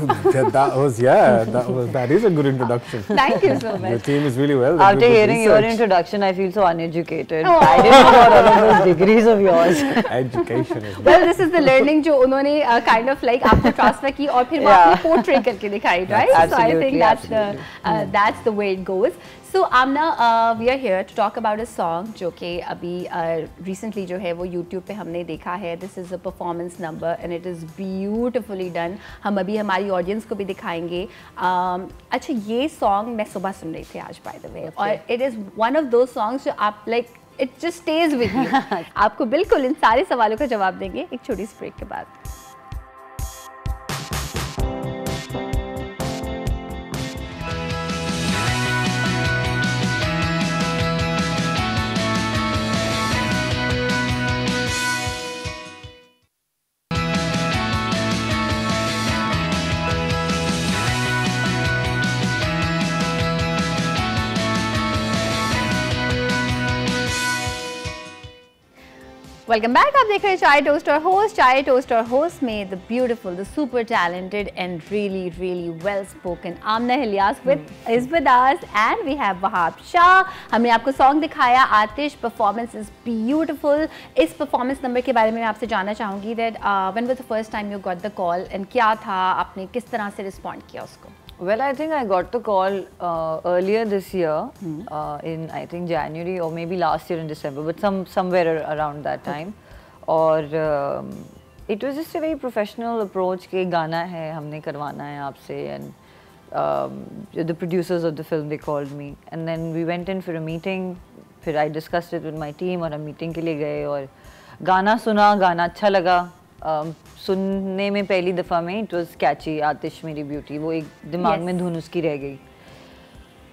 that is a good introduction. Thank you so much. Your team is really well. After hearing your introduction, I feel so uneducated. I didn't know about all of those degrees of yours. Education is well, this is the learning जो उन्होंने kind of like आपको transfer की और फिर वो आपने portray करके दिखाई, right? So I think that's the way it goes. So Amna, we are here to talk about a song जो कि अभी recently जो है वो YouTube पे हमने देखा है। This is a performance number and it is beautifully done. हम अभी हमारी audience को भी दिखाएंगे। अच्छा, ये song मैं सुबह सुन रही थी आज by the way, और it is one of those songs जो आप like it just stays with you. आपको बिल्कुल इन सारे सवालों का जवाब देंगे एक छोटी सी ब्रेक के बाद। Welcome back. आप देख रहे हैं Chai Toaster Host. Chai Toaster Host में the beautiful, the super talented and really well spoken Amna Ilyas is with us, and we have Wahab Shah. हमने आपको सॉन्ग दिखाया आतिश, परफॉर्मेंस इज ब्यूटीफुल। इस परफॉर्मेंस नंबर के बारे में मैं आपसे जानना चाहूँगी that when was the first time you got the call and क्या था, आपने किस तरह से रिस्पॉन्ड किया उसको? Well, I think I got the call earlier this year, in I think January or maybe last year in December, but somewhere around that time. और it was just a very professional approach कि गाना है, हमने करवाना है आपसे, and the producers of the film they called me, and then we went in for a meeting. फिर I discussed it with my team और हम meeting के लिए गए और गाना सुना, गाना अच्छा लगा। सुनने में पहली दफ़ा में इट वाज कैची, आतिश मेरी ब्यूटी, वो एक दिमाग में धुन उसकी रह गई।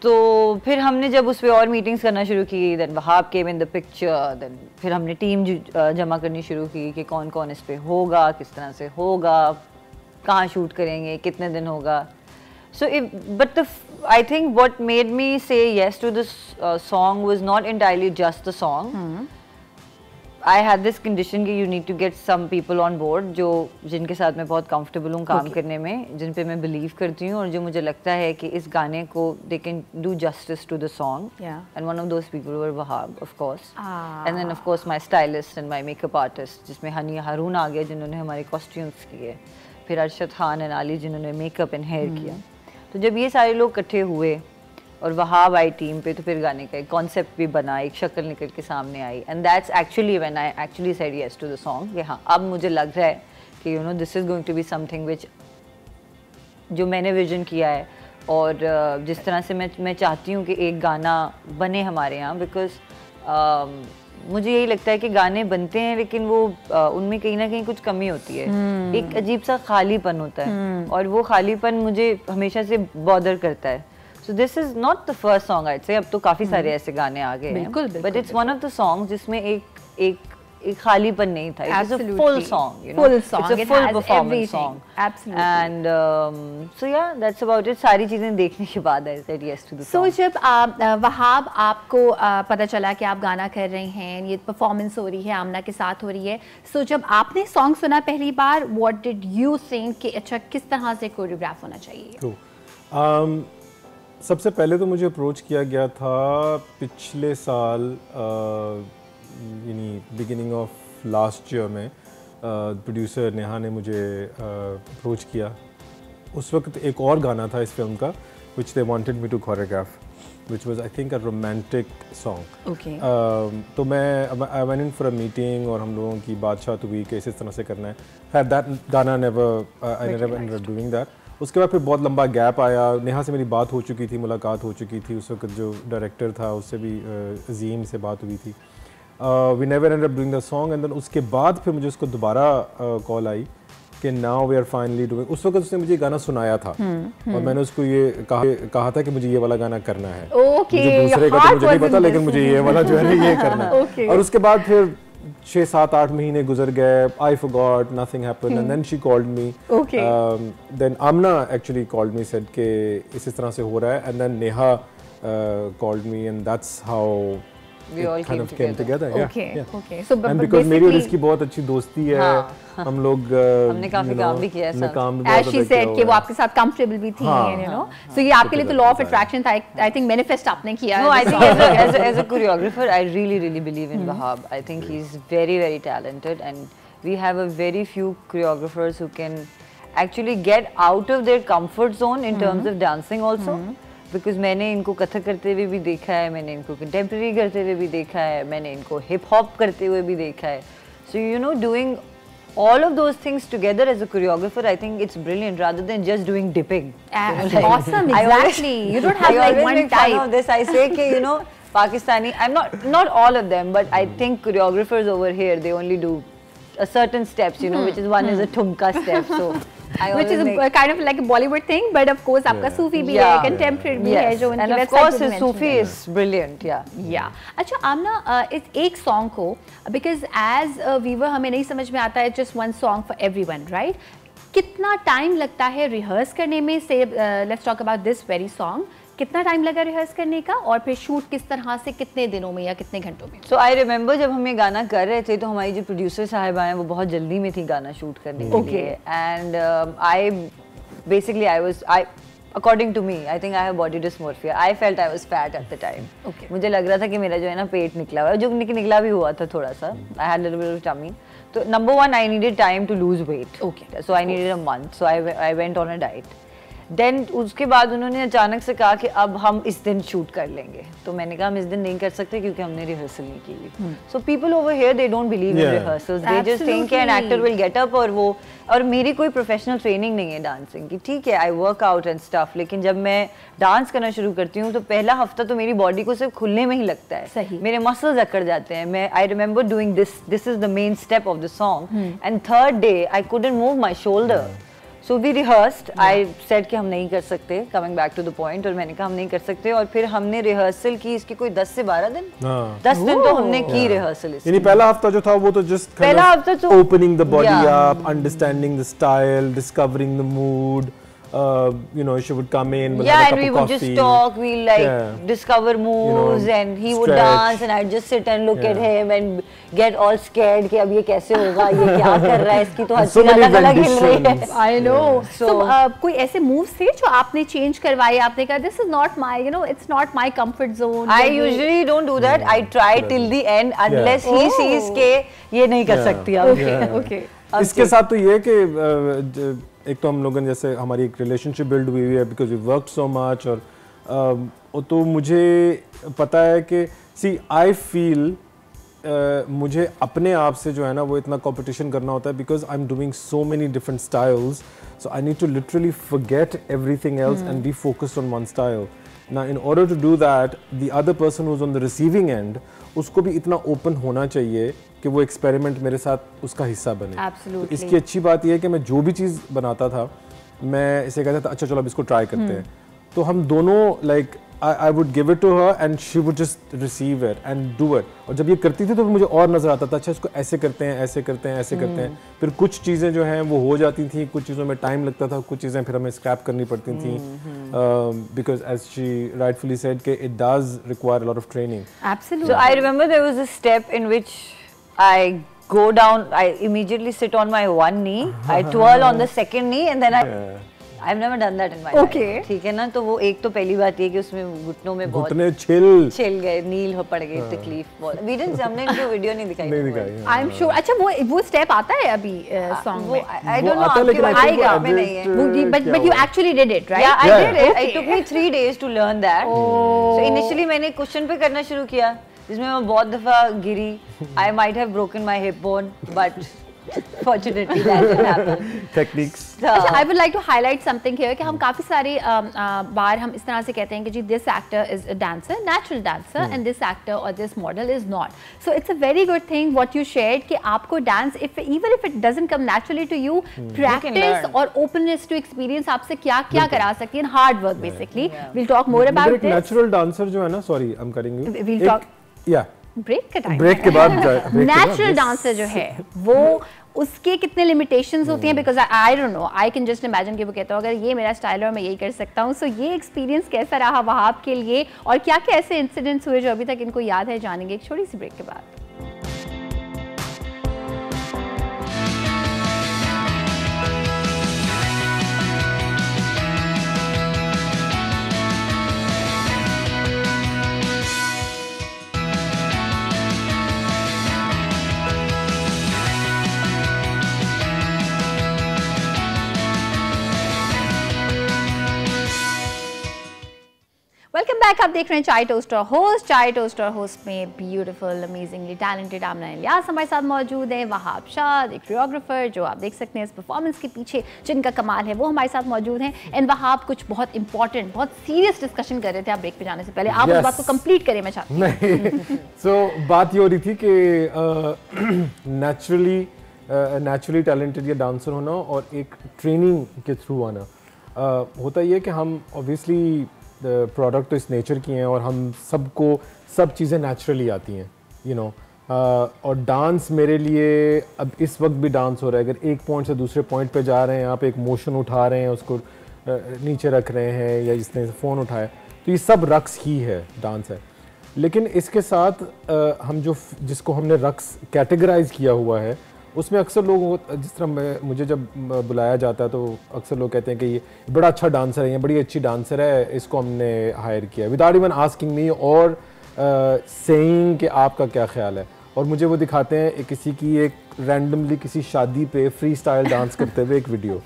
तो फिर हमने जब उस पर और मीटिंग्स करना शुरू की, then Wahab came in the picture, then फिर हमने टीम जमा करनी शुरू की कि कौन कौन इस पे होगा, किस तरह से होगा, कहाँ शूट करेंगे, कितने दिन होगा. So, but I think what made me say yes to this song was not entirely just the song. I had this condition कि you need to get some people on board जो जिनके साथ मैं बहुत comfortable हूँ काम करने में, जिन पे मैं believe करती हूँ और जो मुझे लगता है कि इस गाने को they can do justice to the song. Yeah. And one of those people were Wahab, of course. And then of course my stylist and my makeup artist, जिसमें हनी हारून आ गया जिन्होंने हमारे costumes किए, फिर अरशद खान and Ali जिन्होंने makeup and hair किया. तो जब ये सारे लोग इकट्ठे हुए और वहाब आई टीम पे, तो फिर गाने का एक कॉन्सेप्ट भी बना, एक शक्ल निकल के सामने आई. And that's actually when I actually said yes to the song कि हाँ अब मुझे लग रहा है कि you know this is going to be something which जो मैंने विजन किया है और जिस तरह से मैं चाहती हूँ कि एक गाना बने हमारे यहाँ. बिकॉज मुझे यही लगता है कि गाने बनते हैं लेकिन वो उनमें कहीं ना कहीं कुछ कमी होती है. एक अजीब सा खालीपन होता है और वो खालीपन मुझे हमेशा से बॉदर करता है. So this is not the first song I'd say. अब तो काफी सारे ऐसे गाने आ गए हैं. But it's one of the songs जिसमें एक खालीपन नहीं था. It's a full song, you know. Full song. It's a full performance song. Absolutely. And so yeah, that's about it. सारी चीजें देखने के बाद I said yes to the song. So जब वहाब आपको पता चला कि आप गाना कर रहे हैं, ये परफॉर्मेंस हो रही है, आमना के साथ हो रही है, so जब आपने सॉन्ग सुना पहली बार, what did you think कि अच्छा किस तरह से कोरियोग्राफ होना चाहिए? सबसे पहले तो मुझे अप्रोच किया गया था पिछले साल, यानी बिगिनिंग ऑफ लास्ट ईयर में. प्रोड्यूसर नेहा ने मुझे अप्रोच किया. उस वक्त एक और गाना था इस फिल्म का which they wanted me to choreograph, which was I think a romantic song. Okay. तो I went in for a meeting और हम लोगों की बातचीत हुई कि इस तरह से करना है. That गाना I never ended up doing that. उसके बाद फिर बहुत लंबा गैप आया. नेहा से मेरी बात हो चुकी थी, मुलाकात हो चुकी थी. उस वक्त जो डायरेक्टर था उससे भी अजीम से बात हुई थी. We never end up doing the song. And then उसके बाद फिर मुझे उसको दोबारा कॉल आई कि now we are finally doing. उस वक्त उसने मुझे गाना सुनाया था और मैंने उसको ये कहा था कि मुझे ये वाला गाना करना है. मुझे दूसरे का तो मुझे नहीं पता, लेकिन मुझे ये वाला जो है ये करना है. और उसके बाद फिर 6-7-8 महीने गुजर गए. I forgot, nothing happened, and then she called me. Okay. Then Amna actually called me, said कि इस तरह से हो रहा है, and then Neha called me, and that's how we all kind of came together. Okay. Yeah. Okay. So and because मेरी और इसकी बहुत अच्छी दोस्ती है, हम लोग हमने काफी काम भी किया है. As she said कि वो आपके साथ comfortable भी थी, you know. So ये आपके लिए तो law of attraction था. I think manifest आपने किया. No, I think as a choreographer, I really believe in Wahab. I think he's very talented, and we have a very few choreographers who can actually get out of their comfort zone in terms of dancing also. Because मैंने इनको कथक करते हुए भी देखा है, मैंने इनको contemporary करते हुए भी देखा है, मैंने इनको हिप हॉप करते हुए भी देखा है. So you know, doing all of those things together as a choreographer, I think it's brilliant rather than just doing dipping. Awesome, exactly. You don't have like one type. Of this. I say कि you know, Pakistani. I'm not all of them, but I think choreographers over here they only do a certain steps, you know, which is one is a thumka step. So. Which is kind of like a Bollywood thing, but of course आपका सूफी भी है, contemporary भी है जो उनकी website पे mention है. And of course his Sufi is brilliant, yeah. अच्छा आमना, इस एक song को, because as a viewer हमें नहीं समझ में आता है just one song for everyone, right? कितना टाइम लगता है रिहर्स करने में? से let's talk about this very song. कितना टाइम लगा रिहर्स करने का और फिर शूट किस तरह से, कितने दिनों में या कितने घंटों में? So I remember जब हम ये गाना कर रहे थे तो हमारी जो प्रोड्यूसर साहिबा हैं वो बहुत जल्दी में थी गाना शूट करने के लिए. And I according to me, I think I have body dysmorphia. I felt I was fat at the time. मुझे लग रहा था कि मेरा जो है ना पेट निकला हुआ है, जो निकला भी हुआ था थोड़ा सा. I had a little bit of tummy. तो number one, I needed time to lose weight. So I needed a month. So I went on a diet. Then उसके बाद उन्होंने अचानक से कहा कि अब हम इस दिन शूट कर लेंगे. तो मैंने कहा हम इस दिन नहीं कर सकते क्योंकि हमने रिहर्सल नहीं की हुई. So people over here they don't believe in rehearsals. They just think an actor will get up और मेरी कोई प्रोफेशनल ट्रेनिंग नहीं है डांसिंग की. ठीक है, I work out and stuff, लेकिन जब मैं डांस करना शुरू करती हूँ तो पहला हफ्ता तो मेरी बॉडी को सिर्फ खुलने में ही लगता है. सही. मेरे मसल्स अकड़ जाते हैं. I remember doing this is the main step of the song, and third day I couldn't move my shoulder. So we rehearsed. I said कि हम नहीं कर सकते, coming back to the point, और मैंने कहा हम नहीं कर सकते, और फिर हमने रिहर्सल की इसकी कोई 10 से 12 दिन, 10 दिन तो हमने की रिहर्सल इसकी। यानी पहला हफ्ता जो था वो तो just पहला हफ्ता तो opening the body up, understanding the style, discovering the mood. You know, she would come in, we'll have a cup and we of would coffee. just talk, we'll like discover moves, and he would dance and I'd just sit and look at him and get all scared कि अब ये कैसे होगा, ये क्या कर रहा है, इसकी तो हंसी अलग-अलग हिल रही है। I know. So कोई ऐसे moves थे जो आपने change करवाए, आपने कहा this is not my, you know, it's not my comfort zone. I usually don't do that. I try till the end unless he sees के ये नहीं कर सकती अब। Okay. इसके साथ तो ये कि एक तो हम लोगों ने जैसे हमारी एक रिलेशनशिप बिल्ड हुई है because we work so much, और तो मुझे पता है कि सी आई फील मुझे अपने आप से जो है ना वो इतना कंपटीशन करना होता है because I am doing so many different styles, so I need to literally forget everything else and be focused on one style. Now, in order to do that, the other person who's on the receiving end, उसको भी इतना open होना चाहिए कि वो experiment मेरे साथ उसका हिस्सा बने। Absolutely. तो इसकी अच्छी बात ये है कि मैं जो भी चीज़ बनाता था, मैं इसे कहता था अच्छा चलो अब इसको try करते हैं। तो हम दोनों like I would give it to her and she would just receive it and do it. और जब ये करती थी तो मुझे और नज़र आता था अच्छा इसको ऐसे करते हैं, ऐसे करते हैं, ऐसे करते हैं। फिर कुछ चीज़ें जो हैं वो हो जाती थी, कुछ चीज़ों में टाइम लगता था, कुछ चीज़ें फिर हमें स्क्रैप करनी पड़ती थी because as she rightfully said कि it does require a lot of training. Absolutely. So I remember there was a step in which I go down, I immediately sit on my one knee, I twirl on the second knee and then I've never done that in my life. ठीक है ना, तो वो एक तो पहली बात ये कि उसमें घुटनों में बहुत घुटने छिल गए, नील हो पड़ गई, तकलीफ बहुत। We didn't, हमने इनको वीडियो नहीं दिखाई। I'm sure. अच्छा वो स्टेप आता है अभी सॉन्ग में? I don't know, आपके आएगा में नहीं है। But you actually did it, right? Yeah, I did it. It took me 3 days to learn that. So initially मैंने क्वेश्चन पे करना शुरू किया, जिसमें मैं बहुत दफा गिरी। I might have broken my hip bone, but fortunately that didn't happen. Techniques. अच्छा, I would like to highlight something here कि हम काफ़ी सारे बार हम इस तरह से कहते हैं कि जी this actor is a dancer, natural dancer, and this actor or this model is not. So it's a very good thing what you shared कि आपको dance, even if it doesn't come naturally to you, practice और openness to experience आपसे क्या क्या करा सकती है, hard work basically. We'll talk more about this. Natural dancer जो है ना, sorry I'm cutting you. We'll talk. Yeah. Break का टाइम, ब्रेक के बाद नेचुरल डांसर जो है वो उसके कितने लिमिटेशंस होती हैं, because I don't know, I can just imagine कि वो कहता हो अगर ये मेरा स्टाइल है और मैं यही कर सकता हूँ। सो ये एक्सपीरियंस कैसा रहा वहाब के लिए और क्या क्या ऐसे इंसिडेंट्स हुए जो अभी तक इनको याद है, जानेंगे एक छोटी सी ब्रेक के बाद। वेलकम बैक, आप देख रहे हैं Chai Toaster Host. Chai Toaster Host में ब्यूटीफुल अमेजिंगली टैलेंटेड आमना इलियास हमारे साथ मौजूद है, वहाब शाद एक कोरियोग्राफर जो आप देख सकते हैं इस परफॉर्मेंस के पीछे जिनका कमाल है वो हमारे साथ मौजूद हैं। एंड वहाब कुछ बहुत इंपॉर्टेंट बहुत सीरियस डिस्कशन कर रहे थे आप ब्रेक पे जाने से पहले, आप उस बात को कंप्लीट करें मैं चाहती हूँ। सो बात ये हो रही थी कि नेचुरली टैलेंटेड ये डांसर होना और एक ट्रेनिंग के थ्रू आना, होता ये कि हम ऑब्वियसली प्रोडक्ट तो इस नेचर की हैं और हम सबको सब चीज़ें नेचुरली आती हैं, यू नो। और डांस मेरे लिए अब इस वक्त भी डांस हो रहा है, अगर एक पॉइंट से दूसरे पॉइंट पे जा रहे हैं, आप एक मोशन उठा रहे हैं, उसको नीचे रख रहे हैं या जिसने फ़ोन उठाया, तो ये सब रक्स ही है, डांस है। लेकिन इसके साथ हम जिसको हमने रक्स कैटेगराइज किया हुआ है उसमें अक्सर लोग, जिस तरह मुझे जब बुलाया जाता है तो अक्सर लोग कहते हैं कि ये बड़ा अच्छा डांसर है, ये बड़ी अच्छी डांसर है, इसको हमने हायर किया विदाउट इवन आस्किंग मी और सेइंग कि आपका क्या ख्याल है। और मुझे वो दिखाते हैं किसी की एक रैंडमली किसी शादी पे फ्री स्टाइल डांस करते हुए एक वीडियो।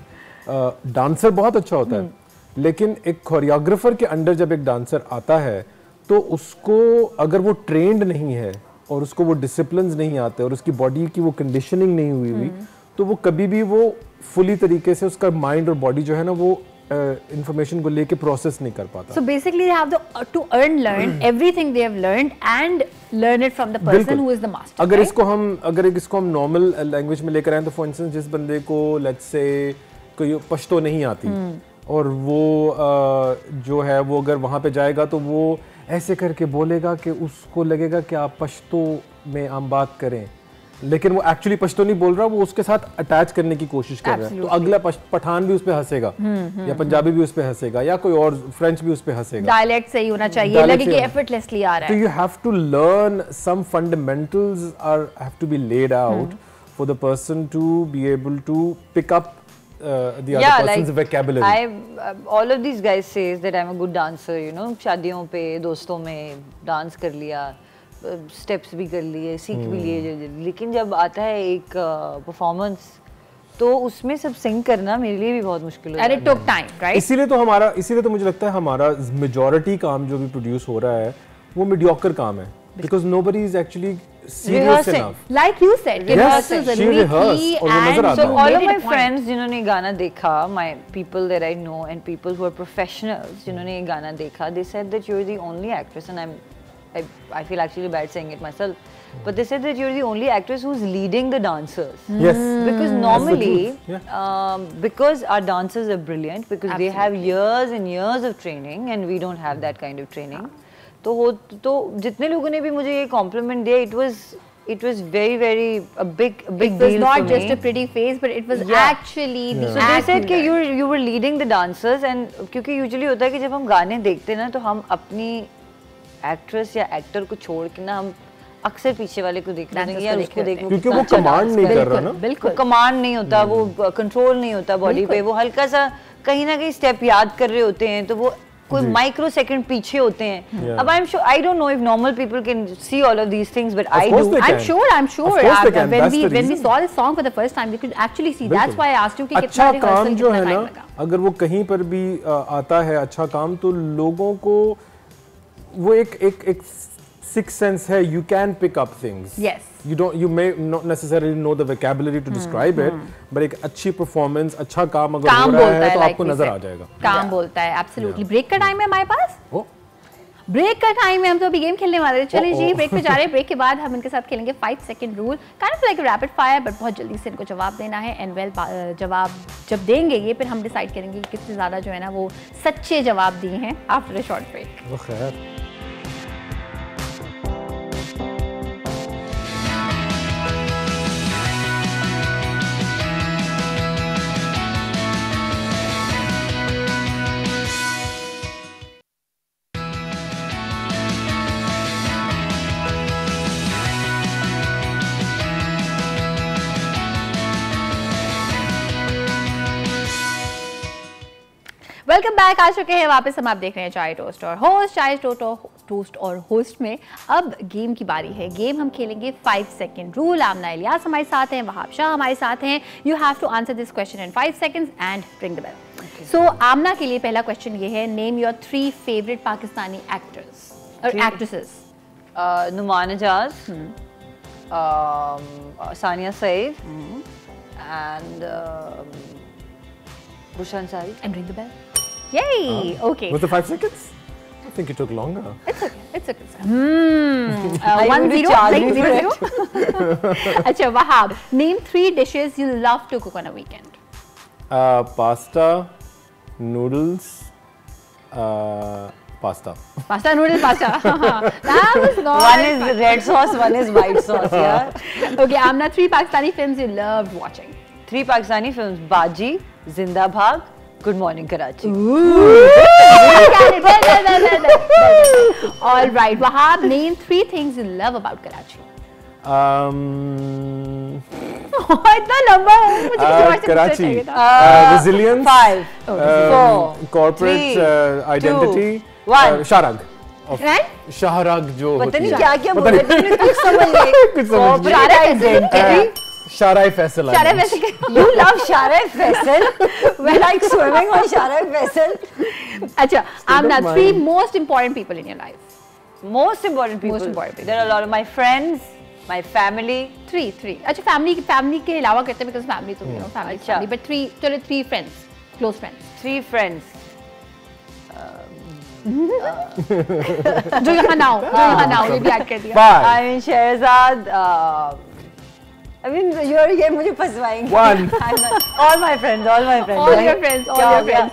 डांसर बहुत अच्छा होता है, लेकिन एक कोरियोग्राफर के अंडर जब एक डांसर आता है तो उसको अगर वो ट्रेंड नहीं है और उसको वो डिसिप्लिन्स नहीं आते और उसकी बॉडी की वो कंडीशनिंग नहीं हुई तो वो कभी भी वो फुली तरीके से उसका माइंड और बॉडी जो है ना वो इंफॉर्मेशन को लेके प्रोसेस नहीं कर पाता। So basically they have to learn everything they have learned and learn it from the person who is the master. अगर इसको हम नॉर्मल लैंग्वेज में लेकर आए तो फॉर इंस्टेंस जिस बंदे को लेट्स से कोई पश्तो नहीं आती और वो जो है वो अगर वहाँ पे जाएगा तो वो ऐसे करके बोलेगा कि उसको लगेगा कि आप पश्तो में हम बात करें, लेकिन वो एक्चुअली पश्तो नहीं बोल रहा, वो उसके साथ अटैच करने की कोशिश कर रहा है। तो अगला पठान भी उस पे हंसेगा या पंजाबी भी उस पे हंसेगा या कोई और फ्रेंच भी उस पे हंसेगा। डायलेक्ट सही होना चाहिए, लगे कि एफर्टलेसली आ रहा है। So you have to learn some fundamentals have to be laid out for the person to be able to pick up the other person's vocabulary. All of these guys says that I'm a good dancer, you know, शादियों पे दोस्तों में dance कर लिया, steps भी कर लिए, सीख भी लिए, लेकिन जब आता है एक परफॉर्मेंस तो उसमें सब सिंग करना मेरे लिए भी बहुत मुश्किल होता है। And it took time, right? इसीलिए तो मुझे लगता है हमारा मेजॉरिटी काम जो भी प्रोड्यूस हो रहा है वो मीडियोकर काम है, because nobody is actually serious enough. Like you said, rehearsal जरूरी थी, and so all of my friends जिन्होंने गाना देखा, my people that I know and people who are professionals जिन्होंने ये गाना देखा, they said that you're the only actress, and I feel actually bad saying it myself, but they said that you're the only actress who's leading the dancers. Yes. Because normally, because our dancers are brilliant, because they have years and years of training, and we don't have that kind of training. तो जितने लोगों ने भी मुझे ये compliment दिया, it was very a big deal for me. It was not just a pretty face, but it was actually the So they said कि you were leading the dancers, and क्योंकि usually होता है कि जब हम गाने देखते हैं ना तो हम अपनी एक्ट्रेस या एक्टर को छोड़ के ना हम अक्सर पीछे वाले को देख रहे हैं या उसको देखो, क्योंकि वो कमांड नहीं कर रहा ना, बिल्कुल कमांड नहीं होता, वो कंट्रोल नहीं होता बॉडी पे, वो हल्का सा कहीं ना कहीं स्टेप याद कर रहे होते हैं तो वो कोई माइक्रो सेकंड पीछे होते हैं। अब I don't know if normal people can see all of these things, but I do. I'm sure when we saw this song for the first time we could actually see. That's why I asked you कि कितना rehearsal जो है ना, अगर वो कहीं पर भी आता है अच्छा काम, तो लोगों को वो एक sixth sense है, you can pick up things. Yes. You may not necessarily know the vocabulary to describe it, but एक अच्छी performance, अच्छा काम अगर हो रहा है तो आपको नजर आ जाएगा। काम बोलता है, absolutely. ब्रेक का टाइम है हमारे पास? ब्रेक का टाइम है, हम तो अभी गेम खेलने वाले थे। चलिए जी, ब्रेक पे जा रहे हैं। ब्रेक के बाद हम इनके साथ खेलेंगे 5 second rule, kind of like rapid fire, but बहुत जल्दी से इनको जवाब देना है। एंड वेल जवाब जब देंगे ये, फिर हम डिसाइड करेंगे कि कितने ज़्यादा जो है ना वो सच्चे जवाब दिए हैं after a short break. Welcome back, आ चुके हैं वापस हम। आप देख रहे हैं चाय टोस्ट और होस्ट, चाय टोस्ट और होस्ट में अब गेम की बारी है। गेम हम खेलेंगे 5 सेकंड रूल। आमना इलियास हमारे साथ हैं, वहाब शाह हमारे साथ हैं। You have to answer this question in 5 seconds and ring the bell. So Amna के लिए पहला क्वेश्चन ये है, name your 3 favourite Pakistani actors और actresses. Numan Ejaz, Sania Saeed and Bushra Ansari. And ring the bell. Yay! Okay. Was it 5 seconds? I think it took longer. It's okay. 1-0. अच्छा, Wahab, name 3 dishes you love to cook on a weekend. Pasta, noodles, pasta. Pasta, noodles, pasta. That was not. One is red sauce, one is white sauce. Yeah. Okay, Amna, 3 Pakistani films you loved watching. 3 Pakistani films: Baji, Zinda Bhag, Good Morning Karachi. All right, Wahab, name 3 things you love about Karachi. इतना लंबा है, मुझे किसी और से पूछना चाहिए था। Resilience, 5, 4, corporate identity, 1. Shahrag. Shahrag जो पता नहीं क्या बोल रहे थे, कुछ समझ नहीं। Corporate identity. Sharai Faisal. You love Sharai Faisal? We're like swimming on Sharai Faisal. अच्छा, Amna, 3 most important people in your life. Most important people. There are a lot of my friends, my family. 3. अच्छा, family के अलावा कहते हैं because family तो you know family. But 3 friends, close friends. 3 friends. जो यहाँ ना हो ये भी ऐड कर दिया। I mean Shehzad, I mean, ये मुझे फंसवाएंगे. One. All my friends. All your friends. Yeah.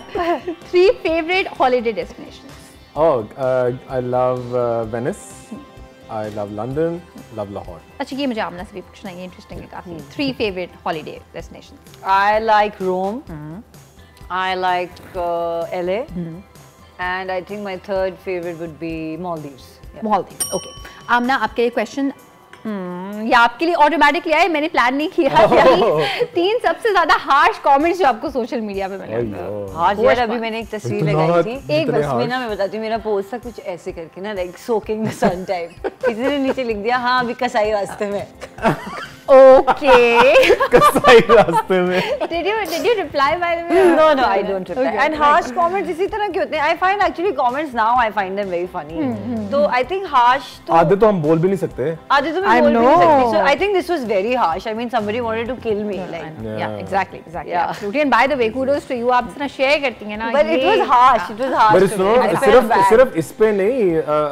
3 favorite holiday destinations. Oh, I love Venice. I love London. Love Lahore. अच्छा ये मुझे आमना से भी पूछना है, इंटरेस्टिंग है काफी. 3 favorite holiday destinations. I like Rome. I like LA. And I think my third favorite would be Maldives. Yeah. Maldives. Okay. आमना आपके क्वेश्चन ये आपके लिए ऑटोमेटिकली आए, मैंने प्लान नहीं किया. यही 3 सबसे ज्यादा हार्श कमेंट्स जो आपको सोशल मीडिया पे मिले. हाँ यार, अभी मैंने एक तस्वीर लगाई थी. एक इतने बस में ना मैं बताती हूँ, मेरा पोस्ट था कुछ ऐसे करके ना, like soaking the sun type. किसी ने नीचे लिख दिया हाँ अभी कसाई रास्ते में. Okay. कसाई रास्ते में. Did you reply by the way? No, I don't reply. Okay. And harsh comments इसी तरह के होते हैं. I find actually comments now I find them very funny. तो I think harsh तो आधे तो हम बोल भी नहीं सकते. आधे तो मैं बोल भी नहीं सकती. So I think this was very harsh. I mean somebody wanted to kill me. Like Yeah, exactly. Yeah. Absolutely. And by the way, kudos to you. आप इतना share करती हैं ना. but it was harsh. It was harsh. But it's to me. not I felt bad. सिर्फ इस पे नहीं.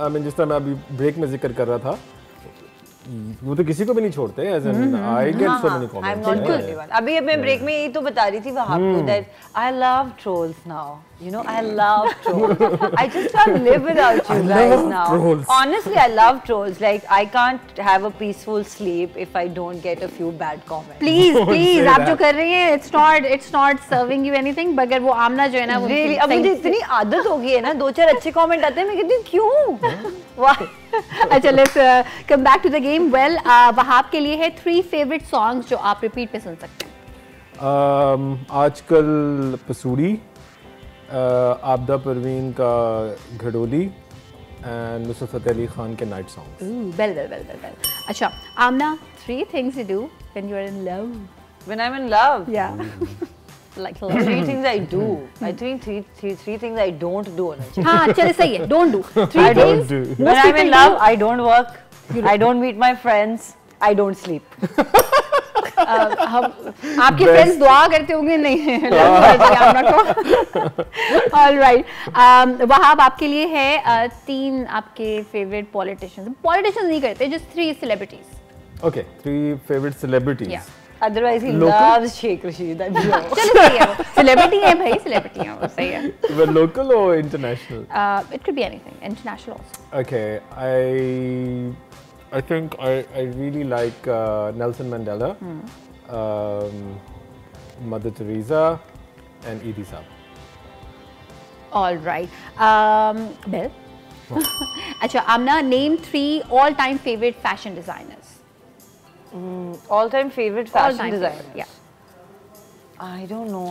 I mean जिस तरह मैं अभी ब्रेक में जिक्र कर रहा था, वो तो किसी को भी नहीं छोड़ते. As in, I get so many comments. I'm not the only one. अभी मैं ब्रेक में यही तो बता रही थी वहाँ को that I love trolls now. You know, I love trolls. I just can't live without you guys now. Trolls. Honestly, I love trolls. Like I can't have a peaceful sleep if I don't get a few bad comments. Please, आप जो कर रही हैं, it's not serving you anything. मगर वो आमना जो है ना, वो Really, अब मुझे इतनी आदत हो गई है ना, 2-4 अच्छे कमेंट आते हैं, मैं कहती हूँ क्यों? Why? अच्छा, let's come back to the game. Well, Wahab के लिए है 3 favorite songs जो आप repeat पे सुन सकते हैं. आजकल पसूड़ी, आबदा परवीन का घड़ोली एंड नुसरत फतेह अली खान के नाइट सॉन्ग्स. Well. अच्छा, आमना, 3 things you do when you are in love. When I'm in love. Yeah. Like 3 things I do. I think three things I don't do. हाँ, चलिए सही है. Don't do. 3 I don't things. do. When I'm in love, I don't work. I don't meet my friends. I don't sleep. हम आपके friends दुआ करते होंगे नहीं. All right. वहाब आपके लिए है 3 आपके फेवरेट पॉलिटिशियंस. पॉलिटिशियंस नहीं करते, just 3 celebrities. Okay, 3 favorite celebrities. Yeah. Otherwise, he Local? loves Sheikh Rashid. I'm sure. चलो सही है. Celebrity है भाई, celebrity है वो, सही है. Well, local or international? It could be anything. International also. Okay, I think I really like Nelson Mandela, Mother Teresa, and Edie Sab. All right. Bill. अच्छा, आमना, name 3 all-time favorite fashion designers. All-time favorite fashion All-time designers. favorite, yeah. I don't know.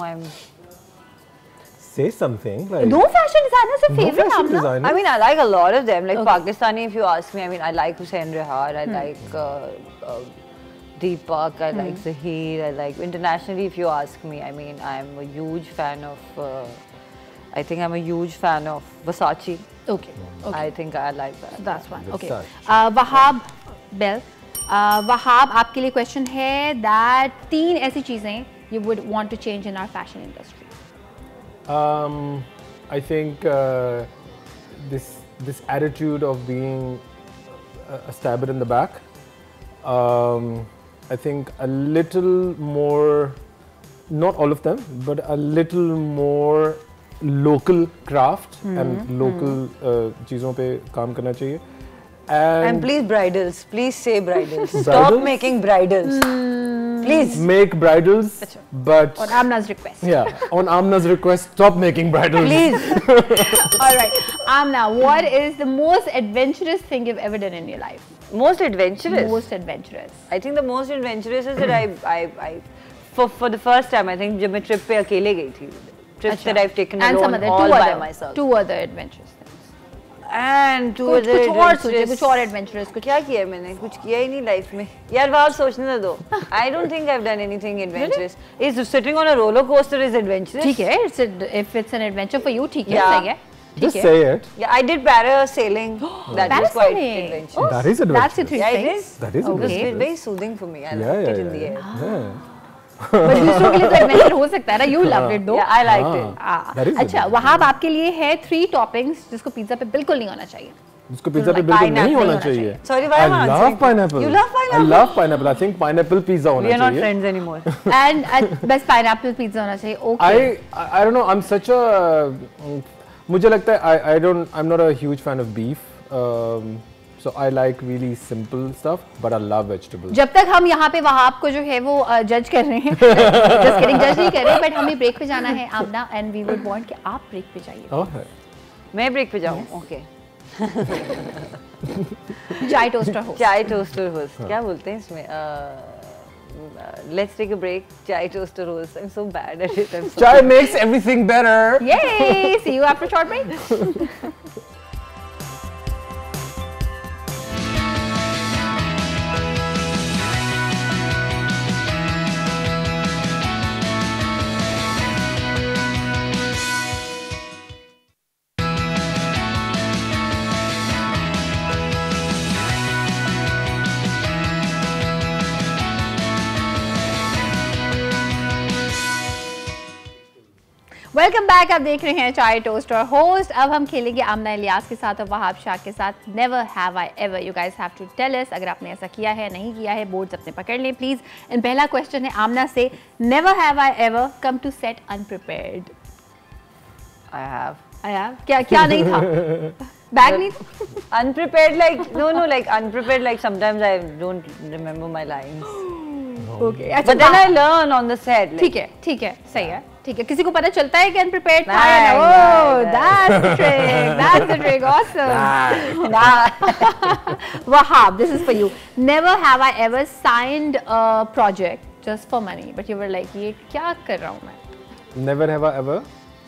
Say something. Like, No fashion designers are no favorite, fashion Amna. designers. I mean, I like a lot of them. Like Okay. Pakistani, if you ask me, I mean, I like Hussein Rehar. I like Deepak. I like Zahir. I like internationally. If you ask me, I mean, I'm a huge fan of. I think I'm a huge fan of Versace. Okay. I think I like that. That's one. Okay. Versace. Wahab, Bill. Wahab, आपके लिए question है that 3 ऐसी चीजें you would want to change in our fashion industry. I think this attitude of being a stabber in the back. I think a little more, not all of them, but a little more local craft and local चीज़ों पे काम करना चाहिए. And please bridals. Please say bridals. Stop Bridals? making bridals. Please. make bridals, but On Amna's request. yeah, on Amna's request, stop making bridals. Please. All right. Amna, what is the most adventurous thing you've ever done in your life? Most adventurous. Most adventurous. I think the most adventurous is that I for the first time, I think जब मैं trip पे अकेले गई थी. Trips that I've taken And some alone, other all two by other myself. 2 other adventurous things. And two other कुछ और सोचिए, adventurous. कुछ और adventurous, कुछ क्या किया मैंने? कुछ किया ही नहीं लाइफ में. यार बात सोचने ना दो. I don't think I've done anything adventurous. Is sitting on a roller coaster is adventurous? ठीक है. If it's an adventure for you, ठीक है, Yeah. सही है. Just say it. Yeah, I did parasailing. That was quite Parasailing. adventurous. That is That's the adventurous. 3 Yeah, it things. is. That is It was adventurous. very soothing for me. I Yeah, liked yeah, it in the yeah. air. Yeah. But दूसरों के लिए तो adventure हो सकता है ना. You loved it though. Yeah, I liked हाँ. it. हाँ. That is अच्छा, वहाब आपके लिए है 3 toppings जिसको पिज्जा पे बिल्कुल नहीं होना चाहिए. जिसको पिज्जा पे like बिल्कुल pineapple नहीं होना होना चाहिए. Sorry, why I am I love answering? pineapple. You love pineapple? I love pineapple. I think pineapple pizza होना We are not चाहिए. friends anymore. And best pineapple pizza होना चाहिए. Okay. I don't know. I'm such a मुझे लगता है I'm not a huge fan of beef. So I like really simple stuff, but I love vegetables. जब तक हम यहाँ पे वहाब को जो है वो जज कर रहे हैं, just kidding, जज नहीं कर रहे, बट हमें ब्रेक पे जाना है आमना, and we would want कि आप ब्रेक पे जाइए. Oh, मैं ब्रेक पे जाऊँ? Okay. चाय टोस्टर हो. चाय टोस्टर होस्ट क्या बोलते हैं इसमें? Let's take a break. Chai toaster host. I'm so bad at it. I'm so Chai makes everything better. Yay! See you after a short break. Welcome back. आप देख रहे हैं चाय टोस्ट और होस्ट. अब हम खेलेंगे आमना इलियास के साथ और वहाब शाह के साथ. Never have I ever. You guys have to tell us अगर आपने ऐसा किया है, नहीं किया है. बोर्ड्स अपने पकड़ लें प्लीज. एंड पहला क्वेश्चन है आमना से. Never have I ever come to set unprepared. I have. क्या क्या नहीं था? बैग नहीं था? Unprepared like no like unprepared like sometimes I don't remember my lines. Okay. अच्छा, But then I learn on the set. Like, ठीक है, सही है. ठीक है, किसी को पता चलता है कि अनप्रिपेयर्ड था नहीं, या ना? Oh, नहीं. that's the trick. That's the trick. Awesome. Wahab, this is for you. Never have I ever signed a project just for money, but you were like, ये क्या कर रहा हूँ मैं? Never have I ever.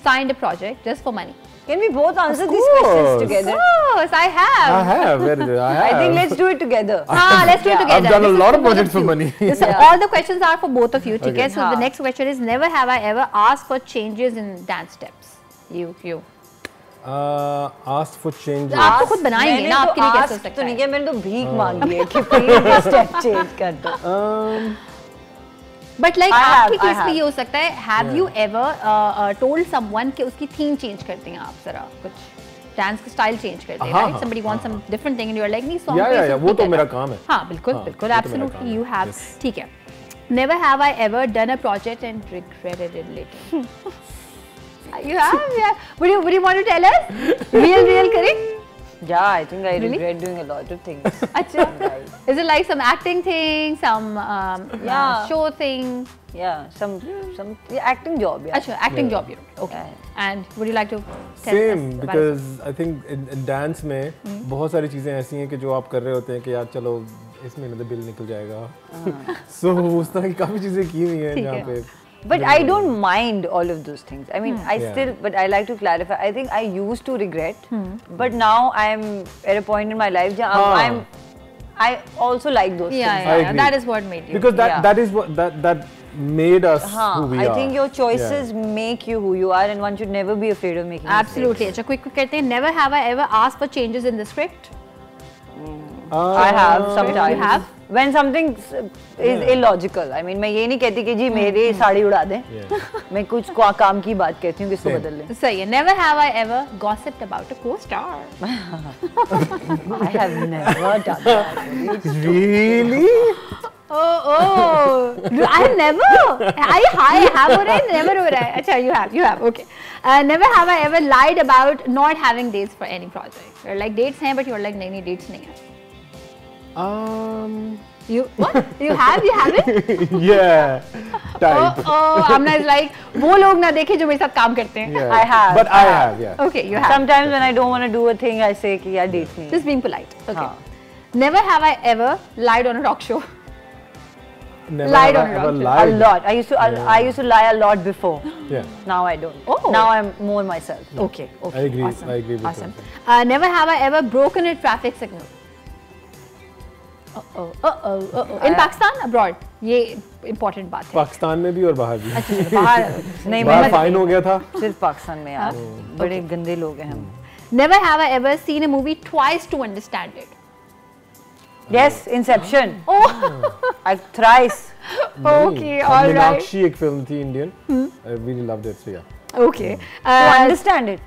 Signed a project just for money. Can we both answer these questions course. together? Yes, I have. I have. Where did I have? I think let's do it together. Let's do it together. I've done a This is lot for of both projects for you. money. This Yeah. all the questions are for both of you. ठीक है? So हाँ. the next question is never have I ever asked for changes in dance steps. You. Asked for changes. आप तो खुद बनाएंगे ना, आपके लिए कैसे हो सकता तो नहीं है? किया, मैंने तो भीख मांगी है कि प्लीज स्टेप चेंज कर दो. बट लाइक I have, आपके I केस में have. ये हो सकता है. Have you ever told someone कि उसकी थीम चेंज कर दें आप जरा, कुछ डांस का स्टाइल चेंज कर दें, हाँ, राइट? हाँ, somebody wants some different thing and you are like नहीं सॉन्ग Yeah, पे yeah, सिर्फ वो तो नहीं मेरा करना. काम है. हाँ, बिल्कुल हाँ, बिल्कुल, वो तो मेरा एब्सोल्युटली काम यू है. हैव. Yes. ठीक है. Never have I ever done a project and regretted it later. You have? Yeah. Would you want to tell us? Real करें? Yeah, I think I Really? regret doing a lot of things. अच्छा. Right. Is it like some acting thing, some Yeah. show thing? Yeah, some acting job. Yeah. अच्छा, acting job you know. Okay. Yeah. And would you like to tell Same, us about it? because I think in dance में बहुत सारी चीज़ें ऐसी हैं कि जो आप कर रहे होते हैं कि यार चलो इस महीने तो बिल निकल जाएगा. So उस तरह की काफ़ी चीज़ें की हुई हैं ठीक जहाँ है. पे. But I don't mind all of those things. I mean, I Yeah. still, but I like to clarify. I think I used to regret, but now I'm at a point in my life where I also like those Yeah, things. yeah, I yeah. agree. That is what made you. Because Yeah. that is what that made us who we I are. think your choices make you who you are, and one should never be afraid of making Absolutely. अच्छा, quick करते हैं. Never have I ever asked for changes in the script. I have sometimes. You have? When something is illogical. I mean, मैं ये नहीं कहती कि जी मेरी साड़ी उड़ा दें. मैं कुछ काम की बात कहती हूँ कि इसको Same. बदल लें. सही है. Never have I ever gossiped about a co-star. I have never done that. Really? Oh, I never. I have हो रहा है, never हो रहा है. अच्छा, you have. Okay. Never have I ever lied about not having dates for any project. You're like dates हैं, but you're like नहीं dates नहीं है. You what? You haven't? Yeah. Type. Amna is like वो लोग ना देखे जो मेरे साथ काम करते हैं. Yeah. I have. But I have. Yeah. Okay, you have. Sometimes when I don't want to do a thing, I say कि यार dates नहीं. Just being polite. Okay. हाँ. Never have I ever lied on a talk show. Never Lied have on I it ever also. A lied. lot. I used to lie a lot before. Yeah. Now I don't. Oh. Now I'm more myself. Okay. I agree. Awesome. I agree with Awesome. that. Never have I ever broken a traffic signal. In Pakistan, abroad. ये important बात है. पाकिस्तान में भी और बाहर भी. अच्छा, चलो, बाहर. नहीं बाहर मैं फाइन हो गया था. सिर्फ पाकिस्तान में यार बड़े गंदे लोग हैं हम. Never have I ever seen a movie twice to understand it. Yes, Inception. Oh. I thrice. Okay, all right. Meenakshi एक फिल्म थी Indian. I really loved it. So yeah. Okay. To understand it.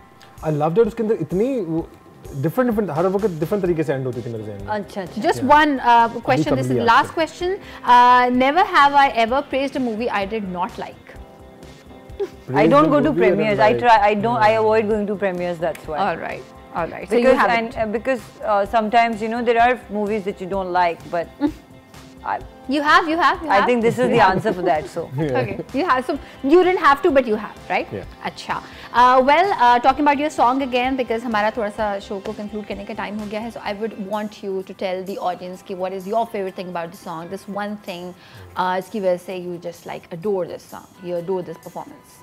I loved it. उसके अंदर इतनी different हर वक्त different तरीके से and होती थी मेरे जहन में। अच्छा अच्छा। Just one question. This is the last question. Never have I ever praised a movie I did not like. I don't go to premieres. I avoid going to premieres. That's why. All right. All right. So Because you haven't. because sometimes there are movies that you don't like, but You have. I think this is the answer for that. So Okay, you have. So you didn't have to, but you have, right? Yeah. अच्छा. Well, talking about your song again, because हमारा थोड़ा सा show को conclude करने का time हो गया है, so I would want you to tell the audience कि what is your favorite thing about the song, this one thing, इसकी वजह से you just like adore this song, you adore this performance.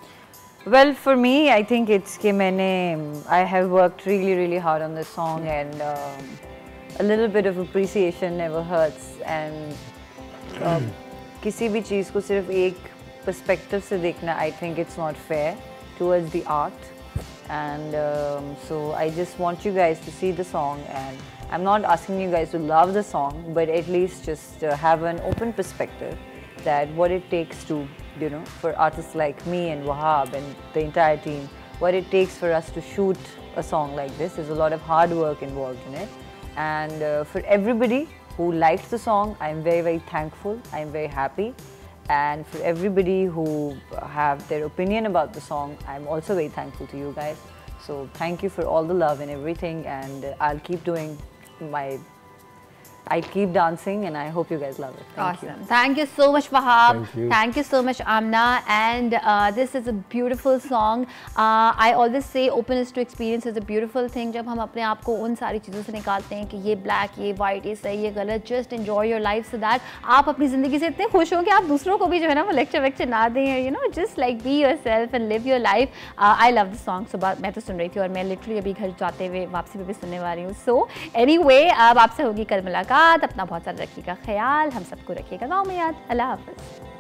well, for me, I think it's कि I have worked really hard on this song, and a little bit of appreciation never hurts, and किसी भी चीज़ को सिर्फ एक perspective से देखना, I think it's not fair towards the art, and so I just want you guys to see the song, and I'm not asking you guys to love the song, but at least just have an open perspective that what it takes to, for artists like me and Wahab and the entire team, what it takes for us to shoot a song like this. There's a lot of hard work involved in it, and for everybody who liked the song, I'm very thankful. I'm very happy, and for everybody who have their opinion about the song, I'm also very thankful to you guys. So thank you for all the love and everything, and I'll keep doing I keep dancing, and I hope you guys love it. Thank Awesome. Thank you so much, Wahab. Thank you. Thank you so much, Amna. And this is a beautiful song. I always say openness to experience is a beautiful thing. जब हम अपने आप को उन सारी चीज़ों से निकालते हैं कि ये black, ये white, ये सही, ये गलत, just enjoy your life so that आप अपनी ज़िंदगी से इतने खुश हो कि आप दूसरों को भी जो है ना वो lecture ना दें, just like be yourself and live your life. I love the song. सुबह मैं तो सुन रही थी और मैं literally अभी घर जाते हुए वापसी पे भी सुनने वाली हूँ. So anyway, अब आपसे होगी कल मुलाकात. अपना बहुत सारा रखिएगा ख्याल, हम सबको रखिएगा गाँव में याद. अल्लाह हाफ़िज़.